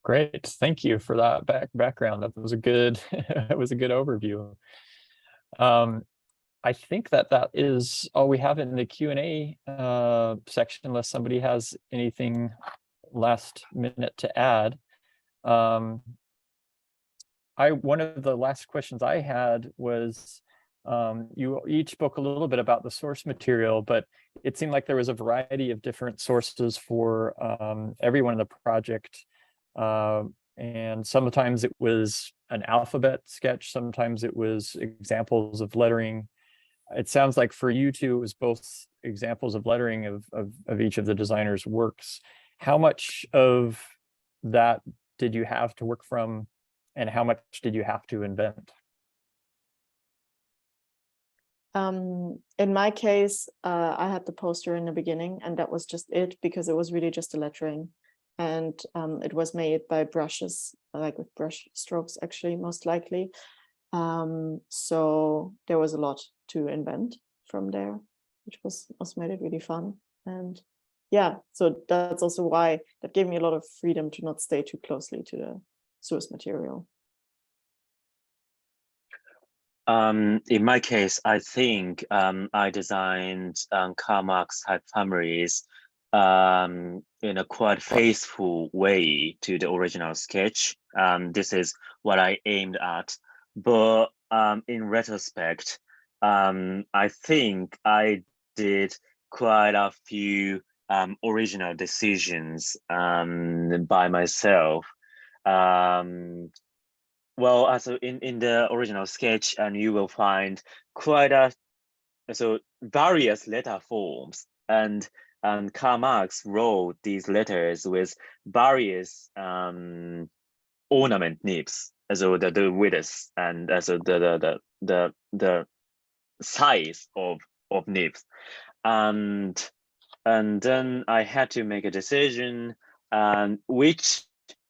Great, thank you for that background. That was a good that was a good overview. I think that is all we have in the Q&A section, unless somebody has anything last minute to add. One of the last questions I had was, you each spoke a little bit about the source material, but it seemed like there was a variety of different sources for everyone in the project. And sometimes it was an alphabet sketch, sometimes it was examples of lettering. It sounds like for you two, it was both examples of lettering of each of the designers' works. How much of that did you have to work from, and how much did you have to invent? In my case, I had the poster in the beginning, and that was just it, because it was really just a lettering. And it was made by brushes, like with brush strokes, actually, most likely. So there was a lot to invent from there, which also made it really fun. And yeah, so that's also why that gave me a lot of freedom to not stay too closely to the source material. In my case, I think I designed Karl Marx type families in a quite faithful way to the original sketch. This is what I aimed at. But in retrospect, I think I did quite a few original decisions by myself. Well, also in the original sketch, and you will find quite various letter forms, and Karl Marx wrote these letters with various ornament nibs, also the width and also the size of nibs, and then I had to make a decision which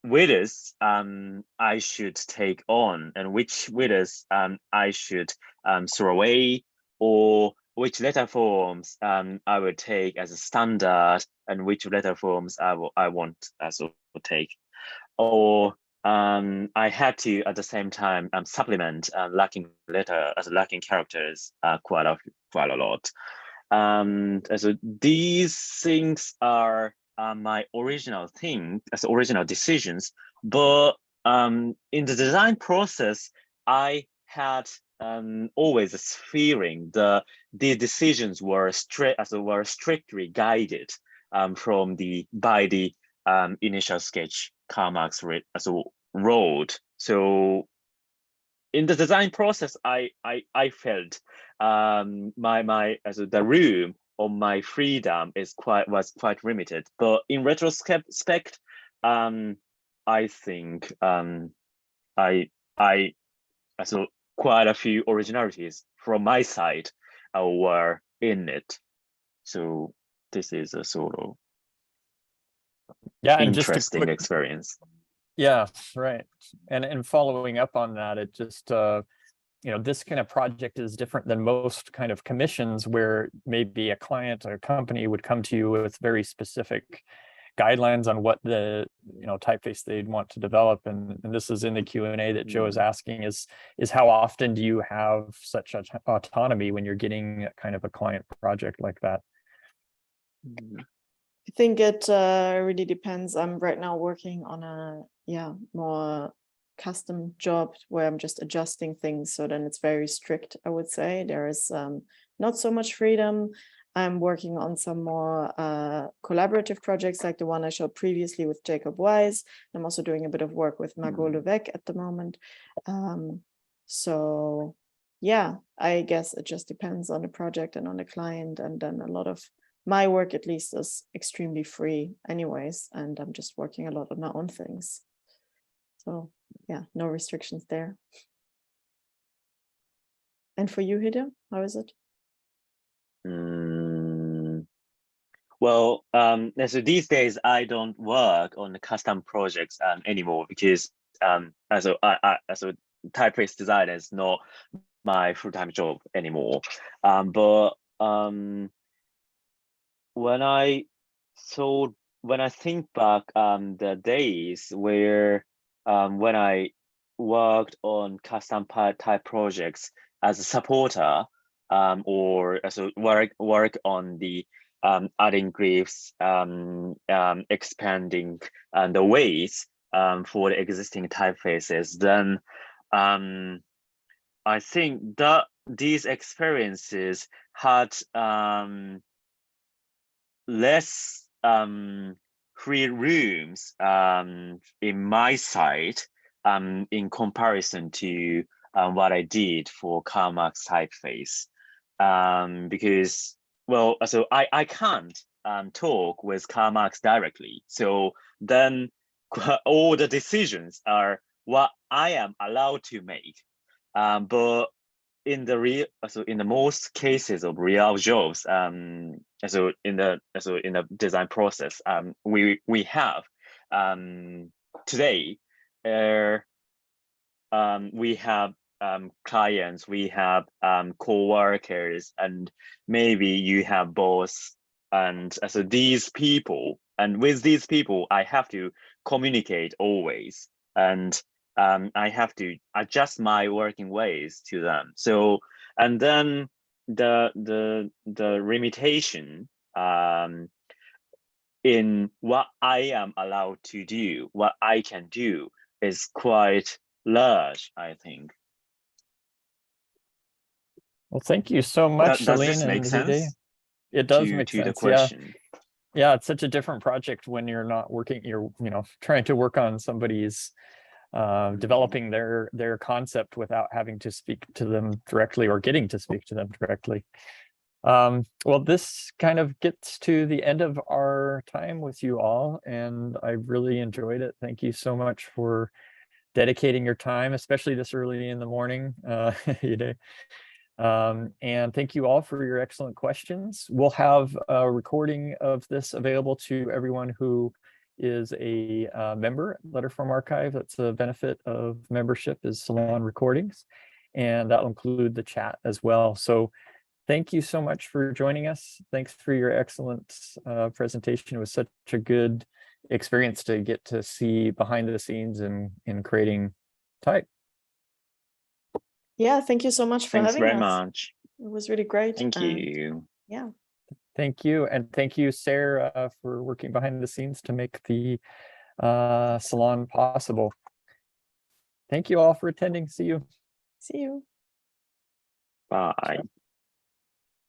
widths I should take on, and which widths I should throw away, or which letter forms I would take as a standard, and which letter forms I want also take. Or I had to at the same time supplement lacking characters quite a lot. So these things are my original decisions, but in the design process, I had always this feeling the decisions were strictly guided by the initial sketch Karl Marx wrote. So in the design process, I felt the room or my freedom was quite limited. But in retrospect, I think so quite a few originalities from my side were in it. So this is a sort of interesting experience. Yeah, right. And following up on that, it just this kind of project is different than most kind of commissions where maybe a client or a company would come to you with very specific guidelines on what the typeface they'd want to develop, and this is in the Q&A that Joe is asking is how often do you have such autonomy when you're getting kind of a client project like that? I think it really depends. I'm right now working on a more custom job where I'm just adjusting things, so then it's very strict. I would say there is not so much freedom. I'm working on some more collaborative projects like the one I showed previously with Jacob Wise. I'm also doing a bit of work with Margot Levesque at the moment. So yeah, I guess it just depends on the project and on the client. And then a lot of my work, at least, is extremely free anyways. And I'm just working a lot on my own things. So yeah, no restrictions there. And for you, Hide, how is it? Well, so these days I don't work on the custom projects anymore because as a typeface designer is not my full-time job anymore. But when I think back the days where when I worked on custom type projects as a supporter, or as a work on the adding glyphs, expanding the ways for the existing typefaces, then I think that these experiences had less free rooms in my side in comparison to what I did for Karl Marx typeface, because, well, so I can't talk with Karl Marx directly, so then all the decisions are what I am allowed to make, but in the most cases of real jobs, so in the design process, we have today, we have clients, we have co-workers, and maybe you have boss, and so these people, and with these people I have to communicate always, and I have to adjust my working ways to them. So, and then the limitation in what I am allowed to do, what I can do, is quite large, I think. Well, thank you so much, Does this Céline make and sense? Hide. It does make To the sense, question. Yeah, it's such a different project when you're not working, you're trying to work on somebody's developing their concept without having to speak to them directly or getting to speak to them directly. Well, this kind of gets to the end of our time with you all, and I really enjoyed it. Thank you so much for dedicating your time, especially this early in the morning. And thank you all for your excellent questions. We'll have a recording of this available to everyone who is a member, Letter from Archive. That's a benefit of membership, is Salon recordings, and that'll include the chat as well. So thank you so much for joining us. Thanks for your excellent presentation. It was such a good experience to get to see behind the scenes in creating type. Yeah, thank you so much for having us. Thanks very much. It was really great. Thank you. Yeah. Thank you. And thank you, Sarah, for working behind the scenes to make the salon possible. Thank you all for attending. See you. See you. Bye.